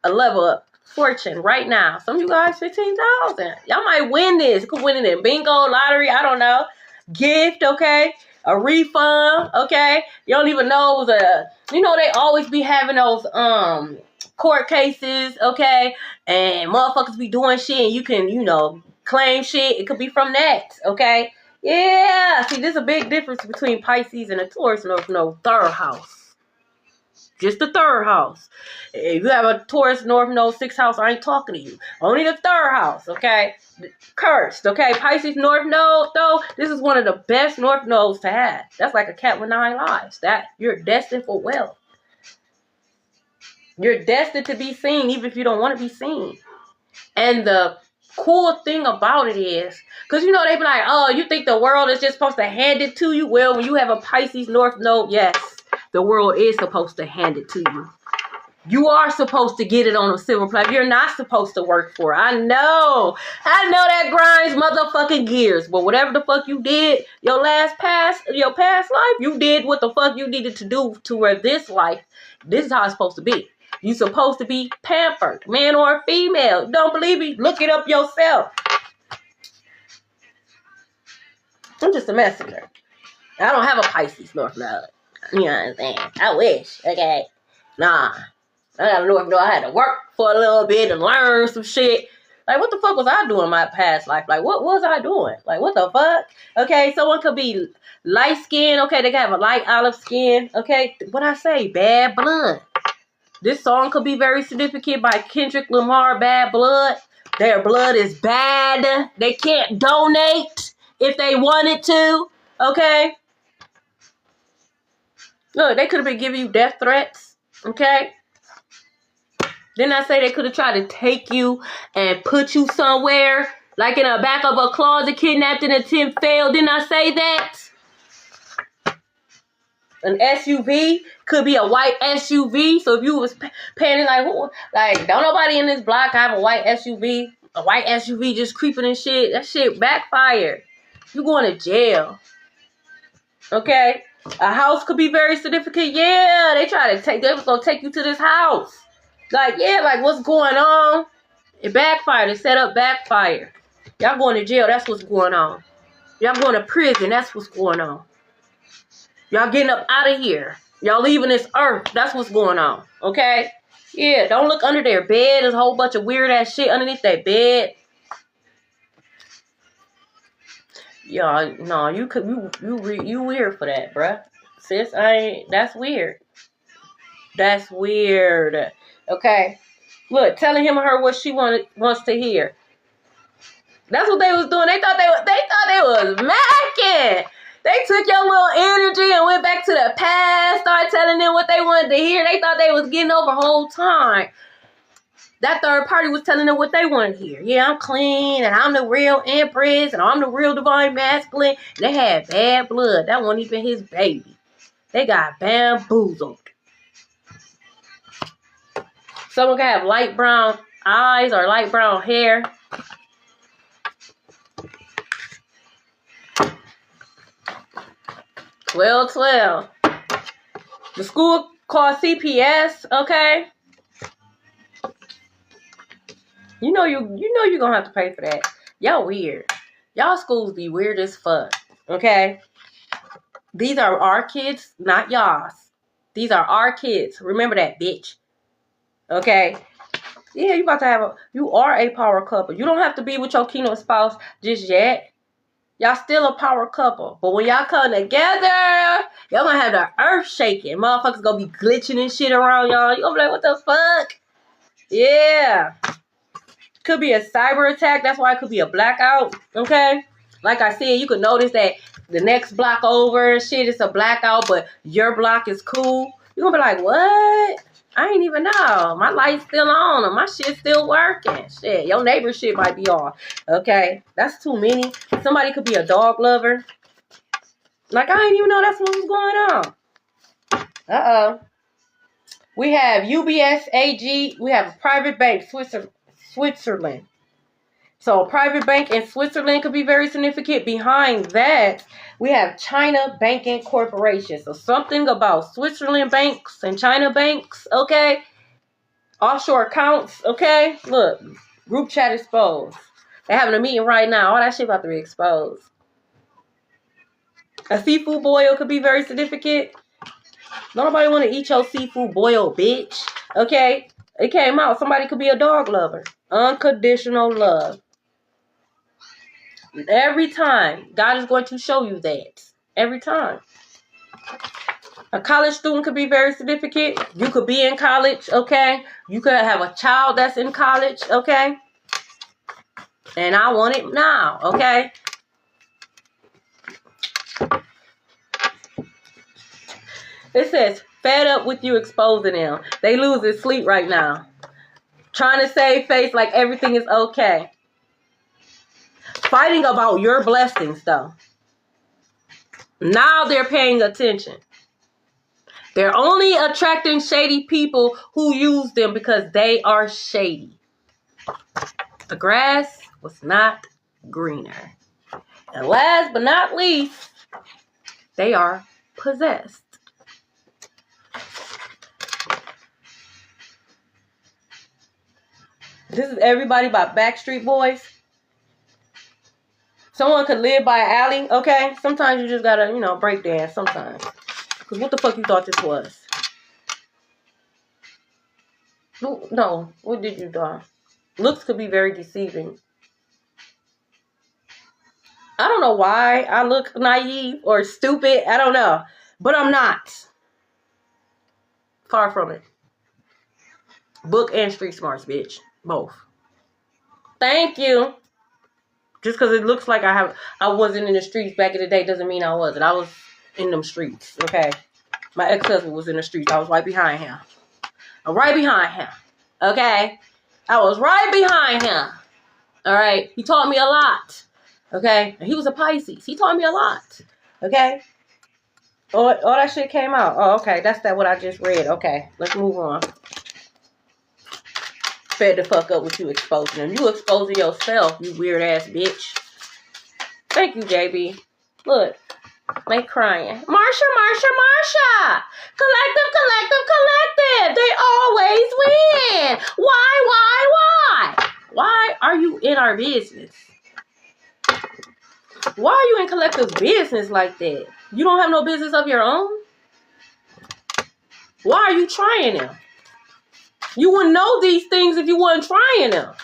A level up. Fortune right now. Some of you guys, 15,000. Y'all might win this. You could win it in bingo, lottery, I don't know. Gift, okay? A refund, okay? You don't even know it was they always be having those court cases, okay? And motherfuckers be doing shit and you can, claim shit. It could be from that, okay? Yeah. See, there's a big difference between Pisces and a Taurus North Node third house. Just the third house. If you have a Taurus North Node 6th house, I ain't talking to you. Only the third house, okay? Cursed, okay? Pisces North Node, though, this is one of the best North Nodes to have. That's like a cat with 9 lives. That you're destined for wealth. You're destined to be seen, even if you don't want to be seen. And the cool thing about it is, because they be like, oh, you think the world is just supposed to hand it to you? Well, when you have a Pisces North Node, yes, the world is supposed to hand it to you. You are supposed to get it on a silver platter. You're not supposed to work for it. I know that grinds motherfucking gears. But whatever the fuck you did, your past life, you did what the fuck you needed to do to where this life, this is how it's supposed to be. You're supposed to be pampered, man or female. Don't believe me? Look it up yourself. I'm just a messenger. I don't have a Pisces North Node. You know what I'm saying? I wish. Okay. Nah. I got a North Node. I had to work for a little bit and learn some shit. Like, what the fuck was I doing in my past life? Like, what was I doing? Like, what the fuck? Okay, someone could be light skin. Okay, they can have a light olive skin. Okay, what I say? Bad blood. This song could be very significant by Kendrick Lamar, Bad Blood. Their blood is bad. They can't donate if they wanted to. Okay? Look, they could have been giving you death threats. Okay? Didn't I say they could have tried to take you and put you somewhere? Like in the back of a closet, kidnapped in an attempt failed. Didn't I say that? An SUV could be a white SUV. So if you was panning like don't nobody in this block have a white SUV. A white SUV just creeping and shit. That shit backfired. You going to jail. Okay? A house could be very significant. Yeah, they was gonna take you to this house. Like, yeah, like what's going on? It backfired. It set up backfire. Y'all going to jail. That's what's going on. Y'all going to prison. That's what's going on. Y'all getting up out of here. Y'all leaving this earth. That's what's going on. Okay? Yeah, don't look under their bed. There's a whole bunch of weird ass shit underneath their bed. Y'all, no, you weird for that, bruh. Sis, that's weird. That's weird. Okay? Look, telling him or her what she wants to hear. That's what they was doing. They thought they was macking. They took your little energy and went back to the past, started telling them what they wanted to hear. They thought they was getting over the whole time. That third party was telling them what they wanted to hear. Yeah, I'm clean, and I'm the real empress, and I'm the real divine masculine. They had bad blood. That wasn't even his baby. They got bamboozled. Someone can have light brown eyes or light brown hair. Well, the school called CPS, okay? You know you're gonna have to pay for that. Y'all weird. Y'all schools be weird as fuck, okay? These are our kids, not y'all's. These are our kids. Remember that, bitch. Okay? Yeah, you are a power couple. You don't have to be with your keynote spouse just yet. Y'all still a power couple. But when y'all come together, y'all gonna have the earth shaking. Motherfuckers gonna be glitching and shit around y'all. You gonna be like, what the fuck? Yeah. Could be a cyber attack. That's why it could be a blackout. Okay? Like I said, you could notice that the next block over and shit, it's a blackout, but your block is cool. You're gonna be like, what? I ain't even know. My light's still on and my shit's still working. Shit, your neighbor's shit might be off. Okay? That's too many. Somebody could be a dog lover. Like, I didn't even know that's what was going on. Uh-oh. We have UBS AG. We have a private bank, Switzerland. So a private bank in Switzerland could be very significant. Behind that, we have China Banking Corporation. So something about Switzerland banks and China banks, okay? Offshore accounts, okay? Look, group chat exposed. They're having a meeting right now. All that shit about to be exposed. A seafood boil could be very significant. Nobody want to eat your seafood boil, bitch. Okay? It came out. Somebody could be a dog lover. Unconditional love. Every time, God is going to show you that. Every time. A college student could be very significant. You could be in college, okay? You could have a child that's in college, okay? And I want it now, okay? It says, fed up with you exposing them. They losing sleep right now. Trying to save face like everything is okay. Fighting about your blessings, though. Now they're paying attention. They're only attracting shady people who use them because they are shady. The grass was not greener. And last but not least, they are possessed. This is Everybody by Backstreet Boys. Someone could live by an alley, okay? Sometimes you just gotta, break dance sometimes. Because what the fuck you thought this was? No, what did you do? Looks could be very deceiving. I don't know why I look naive or stupid. I don't know. But I'm not. Far from it. Book and street smarts, bitch. Both. Thank you. Just because it looks like I wasn't in the streets back in the day doesn't mean I wasn't. I was in them streets, okay? My ex-husband was in the streets. I was right behind him. I'm right behind him, okay? I was right behind him, all right? He taught me a lot, okay? And he was a Pisces. He taught me a lot, okay? All that shit came out. Oh, okay. That's what I just read. Okay, let's move on. Fed the fuck up with you exposing them. You exposing yourself, you weird ass bitch. Thank you, JB. Look, They crying. Marsha. Collective. They always win. Why? Why are you in our business? Why are you in Collective's business like that? You don't have no business of your own? Why are you trying them? You wouldn't know these things if you weren't trying them.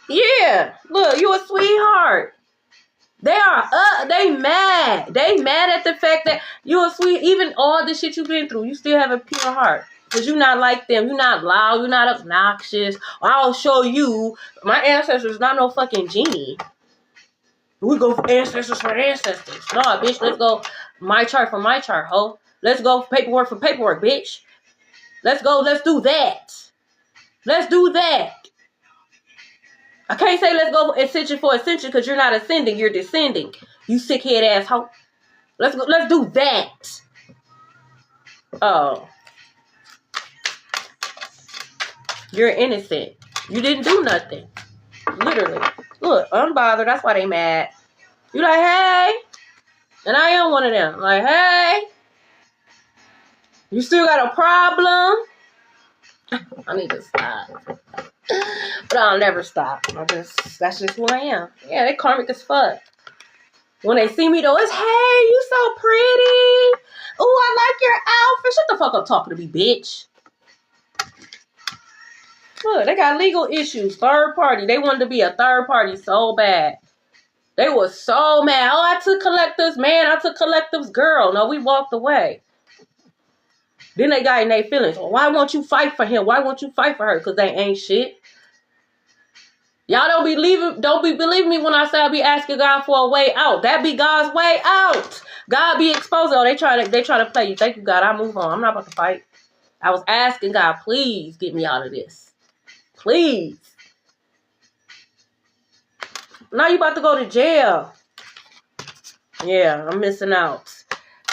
Yeah, look, you a sweetheart. They are they mad. They mad at the fact that you a sweet, even all the shit you've been through, you still have a pure heart. Because you're not like them. You're not loud. You're not obnoxious. I'll show you. My ancestors not no fucking genie. We go for ancestors for ancestors. No, bitch, let's go my chart for my chart, ho. Let's go paperwork for paperwork, bitch. Let's go, let's do that. Let's do that. I can't say let's go ascension for ascension because you're not ascending, you're descending. You sick head asshole. Let's go, let's do that. Oh. You're innocent. You didn't do nothing. Literally. Look, unbothered. That's why they mad. You like, hey. And I am one of them. Like, hey. You still got a problem? I need to stop. But I'll never stop. That's just who I am. Yeah, they karmic as fuck. When they see me though, it's, hey, you so pretty. Ooh, I like your outfit. Shut the fuck up talking to me, bitch. Look, they got legal issues. Third party. They wanted to be a third party so bad. They were so mad. Oh, I took Collective's man. I took Collective's girl. No, we walked away. Then they got in their feelings. Well, why won't you fight for him? Why won't you fight for her? Because they ain't shit. Y'all don't be believing me when I say I be asking God for a way out. That be God's way out. God be exposed. Oh, they try to play you. Thank you, God. I move on. I'm not about to fight. I was asking God, please get me out of this. Please. Now you about to go to jail. Yeah, I'm missing out.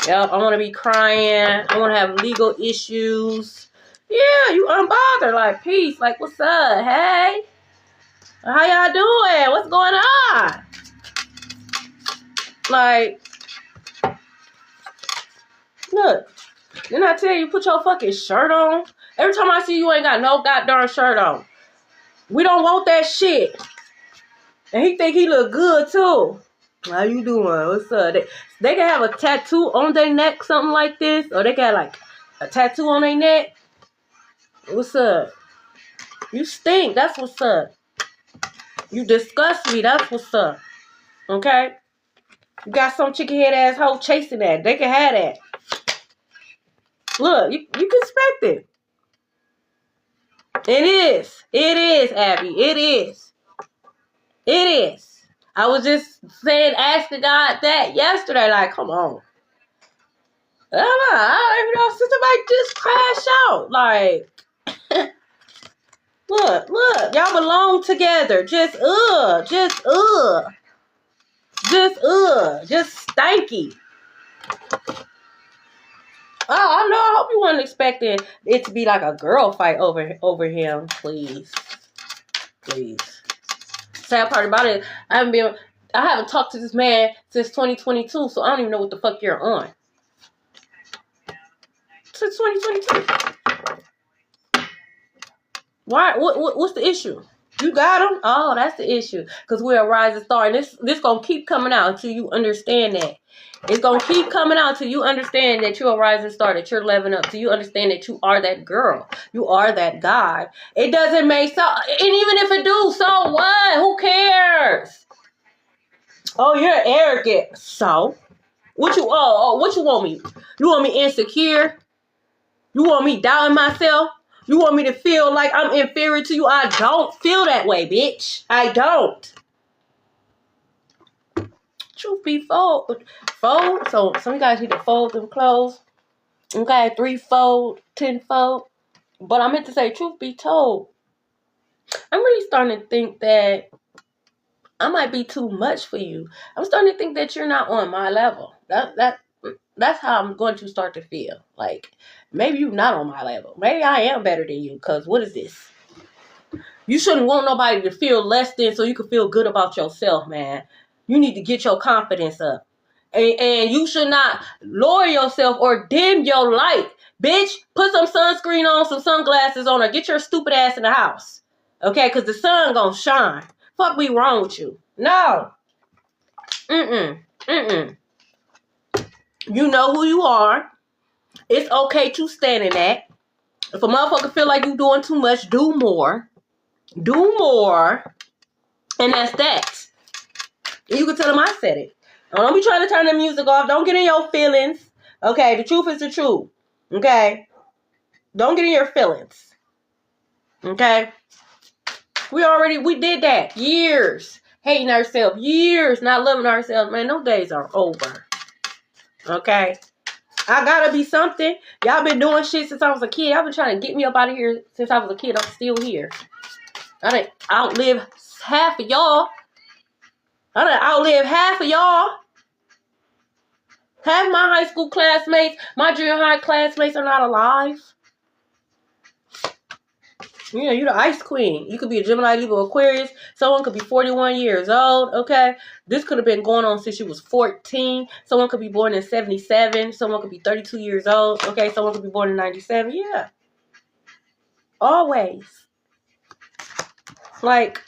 Yep, I want to be crying. I want to have legal issues. Yeah, you unbothered. Like, peace. Like, what's up? Hey. How y'all doing? What's going on? Like, look. Didn't I tell you put your fucking shirt on? Every time I see you ain't got no goddamn shirt on. We don't want that shit. And he think he look good too. How you doing? What's up? They can have a tattoo on their neck, something like this. Or they got like a tattoo on their neck. What's up? You stink. That's what's up. You disgust me. That's what's up. Okay? You got some chicken head asshole chasing that. They can have that. Look, you can expect it. It is. It is, Abby. It is. It is. I was just saying, asking God that yesterday. Like, come on. I don't know. Sister might just crash out. Like, look. Y'all belong together. Just stanky. Oh, I know. I hope you weren't expecting it to be like a girl fight over him. Please. Sad part about it, I haven't talked to this man since 2022, so I don't even know what the fuck you're on. Since 2022. Why? What's the issue? You got him? Oh, that's the issue. Because we're a rising star, and this gonna keep coming out until you understand that. It's gonna keep coming out until you understand that you're a rising star, that you're leveling up, till you understand that you are that girl, you are that guy. It doesn't make so, and even if it do, so what? Who cares? Oh, you're arrogant. So, what you want me? You want me insecure? You want me doubting myself? You want me to feel like I'm inferior to you? I don't feel that way, bitch. I don't. Truth be fold. So some of you guys need to fold them clothes. Okay, 3-fold, 10-fold. But I meant to say, truth be told, I'm really starting to think that I might be too much for you. I'm starting to think that you're not on my level. That's how I'm going to start to feel. Like, maybe you're not on my level. Maybe I am better than you, because what is this? You shouldn't want nobody to feel less than so you can feel good about yourself, man. You need to get your confidence up. And you should not lower yourself or dim your light. Bitch, put some sunscreen on, some sunglasses on, or get your stupid ass in the house. Okay, because the sun gonna shine. Fuck me wrong with you. No. You know who you are. It's okay to stand in that. If a motherfucker feel like you doing too much, do more. Do more. And that's that. And you can tell them I said it. Don't be trying to turn the music off. Don't get in your feelings. Okay, the truth is the truth. Okay? Don't get in your feelings. Okay? We did that. Years. Hating ourselves. Years not loving ourselves. Man, those days are over. Okay? I gotta be something. Y'all been doing shit since I was a kid. Y'all been trying to get me up out of here since I was a kid. I'm still here. I didn't outlive half of y'all. I done outlive half of y'all. Half my high school classmates, my junior high classmates are not alive. You know, you're the ice queen. You could be a Gemini, Libra, Aquarius. Someone could be 41 years old, okay? This could have been going on since you was 14. Someone could be born in 77. Someone could be 32 years old, okay? Someone could be born in 97. Yeah. Always. Like,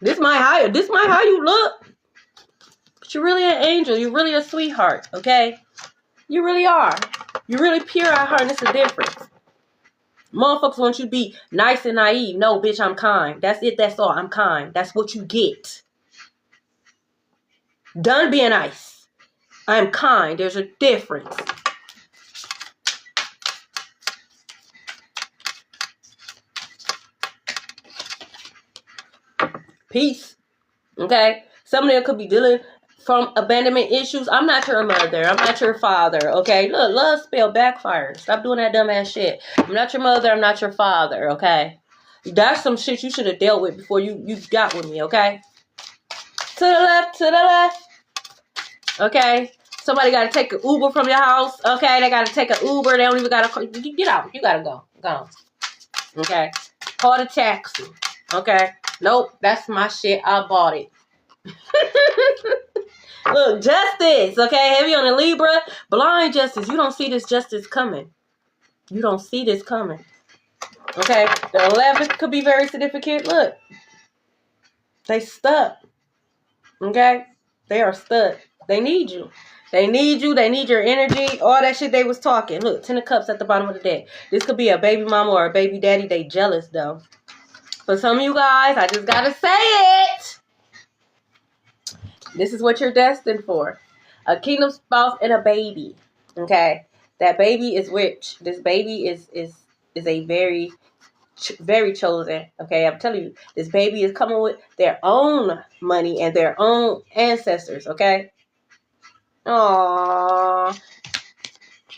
this might how you look. But you're really an angel. You're really a sweetheart, okay? You really are. You're really pure at heart, and it's a difference. Motherfuckers want you to be nice and naive. No, bitch, I'm kind. That's it. That's all. I'm kind. That's what you get. Done being nice. I'm kind. There's a difference. Peace. Okay? Some of them could be dealing from abandonment issues. I'm not your mother. I'm not your father. Okay? Look, love spell backfire. Stop doing that dumbass shit. I'm not your mother. I'm not your father. Okay? That's some shit you should have dealt with before you got with me. Okay? To the left. To the left. Okay? Somebody got to take an Uber from your house. Okay? They got to take an Uber. They don't even got to... Get out. You got to go. Go. Okay? Call the taxi. Okay? Nope. That's my shit. I bought it. Look, justice, okay? Heavy on the Libra. Blind justice. You don't see this justice coming. You don't see this coming. Okay? The 11th could be very significant. Look. They stuck. Okay? They are stuck. They need you. They need you. They need your energy. All that shit they was talking. Look, 10 of Cups at the bottom of the deck. This could be a baby mama or a baby daddy. They jealous, though. For some of you guys, I just gotta say it. This is what you're destined for. A kingdom spouse and a baby. Okay? That baby is rich. This baby is a very, very chosen. Okay? I'm telling you, this baby is coming with their own money and their own ancestors. Okay? Aww.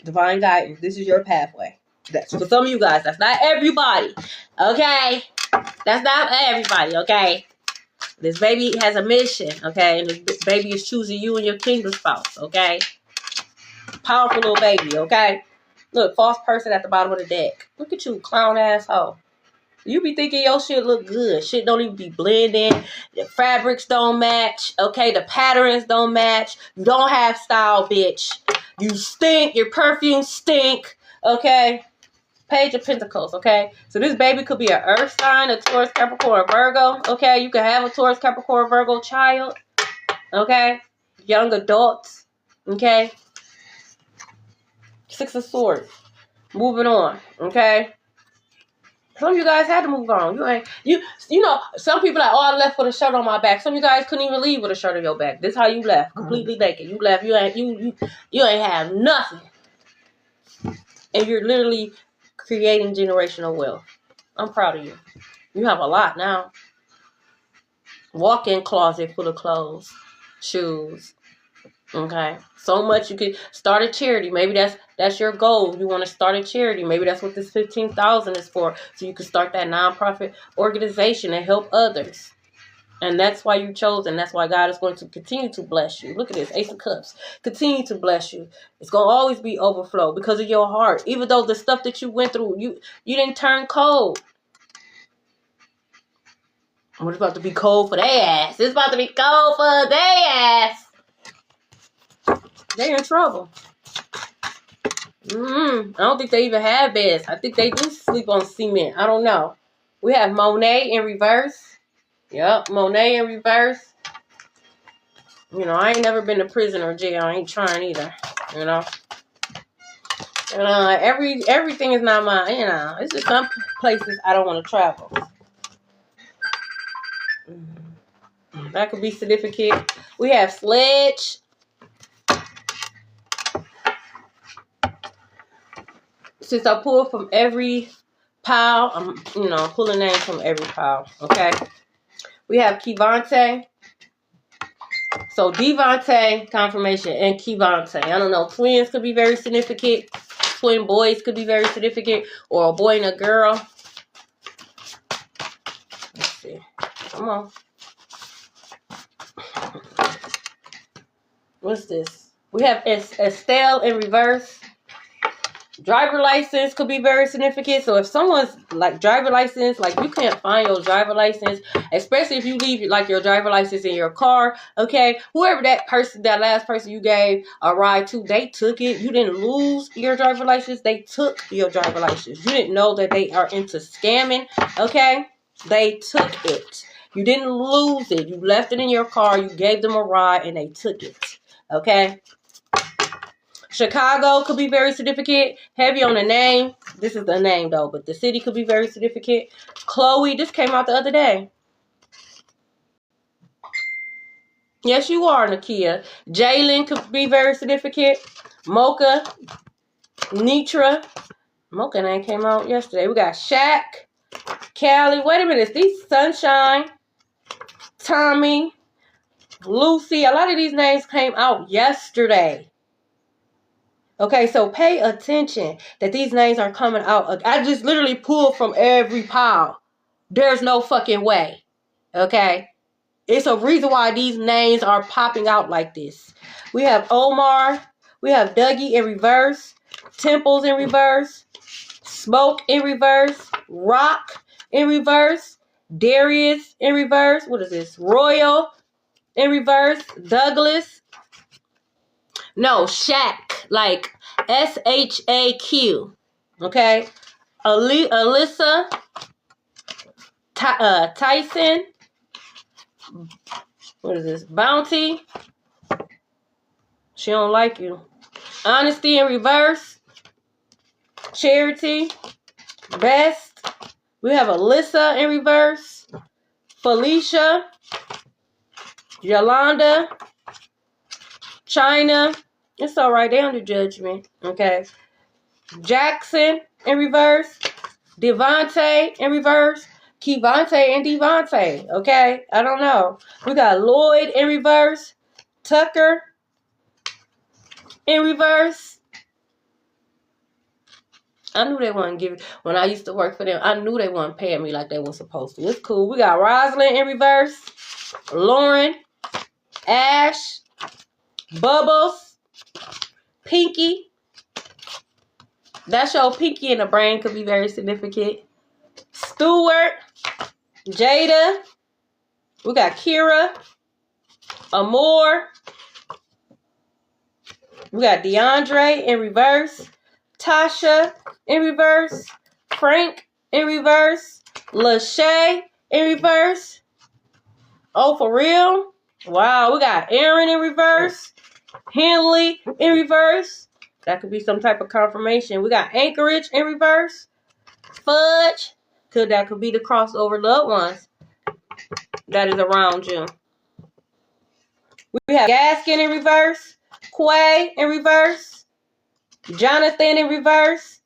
Divine guidance. This is your pathway. That's for some of you guys. That's not everybody. Okay? That's not everybody. Okay? This baby has a mission, okay? And this baby is choosing you and your kingdom spouse, okay? Powerful little baby, okay? Look, false person at the bottom of the deck. Look at you, clown asshole. You be thinking your shit look good. Shit don't even be blending. The fabrics don't match, okay? The patterns don't match. You don't have style, bitch. You stink. Your perfume stink, okay? Page of Pentacles, okay? So this baby could be an Earth sign, a Taurus, Capricorn, Virgo, okay? You can have a Taurus, Capricorn, Virgo child, okay? Young adults, okay? 6 of Swords. Moving on, okay? Some of you guys had to move on. You know, some people are all left with a shirt on my back. Some of you guys couldn't even leave with a shirt on your back. This is how you left, completely naked. You left, you ain't have nothing. And you're literally creating generational wealth. I'm proud of you. You have a lot now. Walk-in closet full of clothes, shoes. Okay. So much you could start a charity. Maybe that's your goal. You want to start a charity. Maybe that's what this $15,000 is for. So you can start that nonprofit organization and help others. And that's why you chose, and that's why God is going to continue to bless you. Look at this, Ace of Cups. Continue to bless you. It's going to always be overflow because of your heart. Even though the stuff that you went through, you didn't turn cold. It's about to be cold for their ass. It's about to be cold for their ass. They in trouble. I don't think they even have beds. I think they do sleep on cement. I don't know. We have Monet in reverse. Yep, Monet in reverse. You know, I ain't never been to prison or jail. I ain't trying either. You know. And everything is not mine. You know, it's just some places I don't want to travel. That could be significant. We have Sledge. Since I pulled from every pile, I'm pulling names from every pile. Okay. We have Kevonte. So Devontae, confirmation, and Kevonte. I don't know. Twins could be very significant. Twin boys could be very significant, or a boy and a girl. Let's see. Come on. What's this? We have Estelle in reverse. Driver license could be very significant. So if someone's like driver license, like you can't find your driver license, especially if you leave like your driver license in your car, okay? Whoever that last person you gave a ride to, they took it. You didn't lose your driver license. They took your driver license. You didn't know that they are into scamming, okay? They took it. You didn't lose it. You left it in your car. You gave them a ride and they took it, okay? Chicago could be very significant. Heavy on the name. This is the name though, but the city could be very significant. Chloe, this came out the other day. Yes, you are, Nakia. Jalen could be very significant. Mocha, Nitra. Mocha name came out yesterday. We got Shaq, Callie. Wait a minute. These Sunshine, Tommy, Lucy. A lot of these names came out yesterday. Okay, so pay attention that these names are coming out. I just literally pulled from every pile. There's no fucking way. Okay? It's a reason why these names are popping out like this. We have Omar. We have Dougie in reverse. Temples in reverse. Smoke in reverse. Rock in reverse. Darius in reverse. What is this? Royal in reverse. Douglas. No, Shaq. Like SHAQ. Okay. Alyssa. Tyson. What is this? Bounty. She don't like you. Honesty in reverse. Charity. Best. We have Alyssa in reverse. Felicia. Yolanda. China. It's all right. They under judgment. Okay. Jackson in reverse. Devontae in reverse. Kevonte and Devontae. Okay. I don't know. We got Lloyd in reverse. Tucker in reverse. I knew they wouldn't give it. When I used to work for them, I knew they weren't paying me like they were supposed to. It's cool. We got Rosalind in reverse. Lauren. Ash. Bubbles. Pinky. That's your Pinky in the brain could be very significant. Stewart. Jada. We got Kira. Amore. We got DeAndre in reverse. Tasha in reverse. Frank in reverse. Lachey in reverse. Oh, for real? Wow, we got Aaron in reverse. Henley in reverse. That could be some type of confirmation. We got Anchorage in reverse. Fudge. That could be the crossover loved ones that is around you. We have Gaskin in reverse. Quay in reverse. Jonathan in reverse.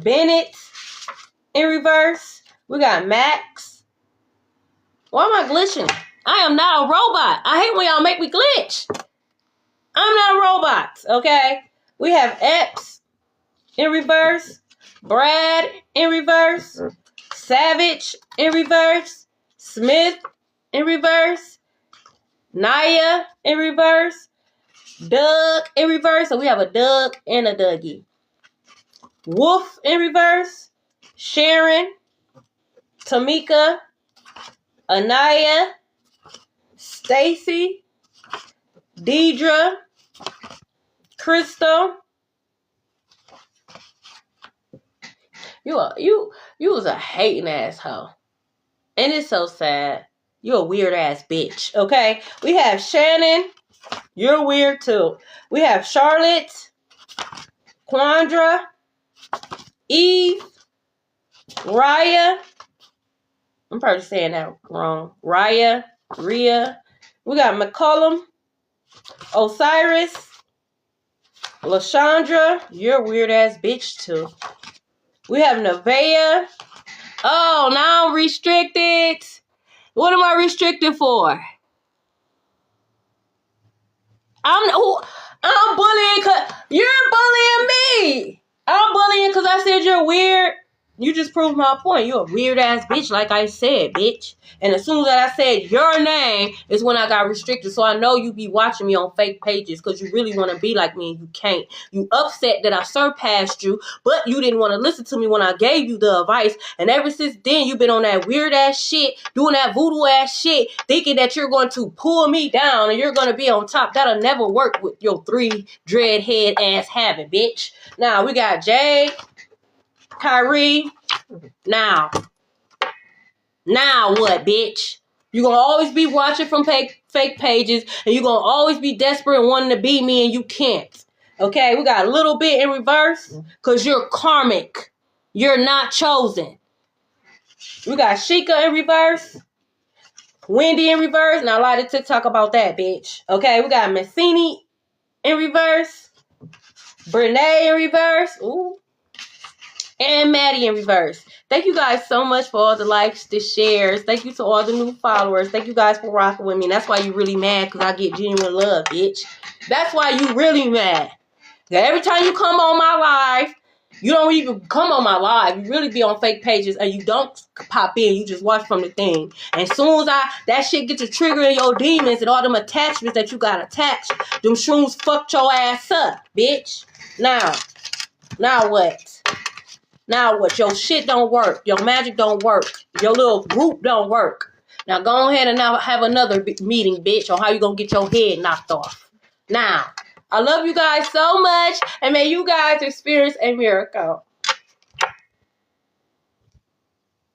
Bennett in reverse. We got Max. Why am I glitching? I am not a robot. I hate when y'all make me glitch. I'm not a robot, okay? We have Epps in reverse. Brad in reverse. Savage in reverse. Smith in reverse. Naya in reverse. Doug in reverse. So we have a Doug and a Dougie. Wolf in reverse. Sharon. Tamika. Anaya, Stacy, Deidre, Crystal. You was a hating asshole. And it's so sad. You're a weird ass bitch. Okay? We have Shannon. You're weird too. We have Charlotte, Quandra, Eve, Raya. I'm probably saying that wrong. Raya, Rhea. We got McCollum, Osiris, LaShondra. You're a weird ass bitch too. We have Nevaeh. Oh, now I'm restricted. What am I restricted for? I'm bullying because you're bullying me. I'm bullying because I said you're weird. You just proved my point. You're a weird ass bitch, like I said, bitch. And as soon as I said your name is when I got restricted. So I know you be watching me on fake pages because you really want to be like me and you can't. You upset that I surpassed you, but you didn't want to listen to me when I gave you the advice. And ever since then, you've been on that weird ass shit, doing that voodoo ass shit, thinking that you're going to pull me down and you're going to be on top. That'll never work with your 3 dread head ass habit, bitch. Now we got Jade, Kyrie. Now what, bitch? You're going to always be watching from fake pages, and you're going to always be desperate and wanting to be me, and you can't. Okay, we got a little bit in reverse, because you're karmic. You're not chosen. We got Sheikah in reverse, Wendy in reverse, and I like to TikTok about that, bitch. Okay, we got Mancini in reverse, Brene in reverse, ooh, and Maddie in reverse. Thank you guys so much for all the likes, the shares. Thank you to all the new followers. Thank you guys for rocking with me. And that's why you really mad, because I get genuine love, bitch. That's why you really mad. Every time you come on my live, you don't even come on my live. You really be on fake pages and you don't pop in. You just watch from the thing. And as soon as that shit gets to triggering your demons and all them attachments that you got attached, them shrooms fucked your ass up, bitch. Now what? Now what? Your shit don't work. Your magic don't work. Your little group don't work. Now go ahead and now have another meeting, bitch, on how you gonna get your head knocked off. Now, I love you guys so much, and may you guys experience a miracle.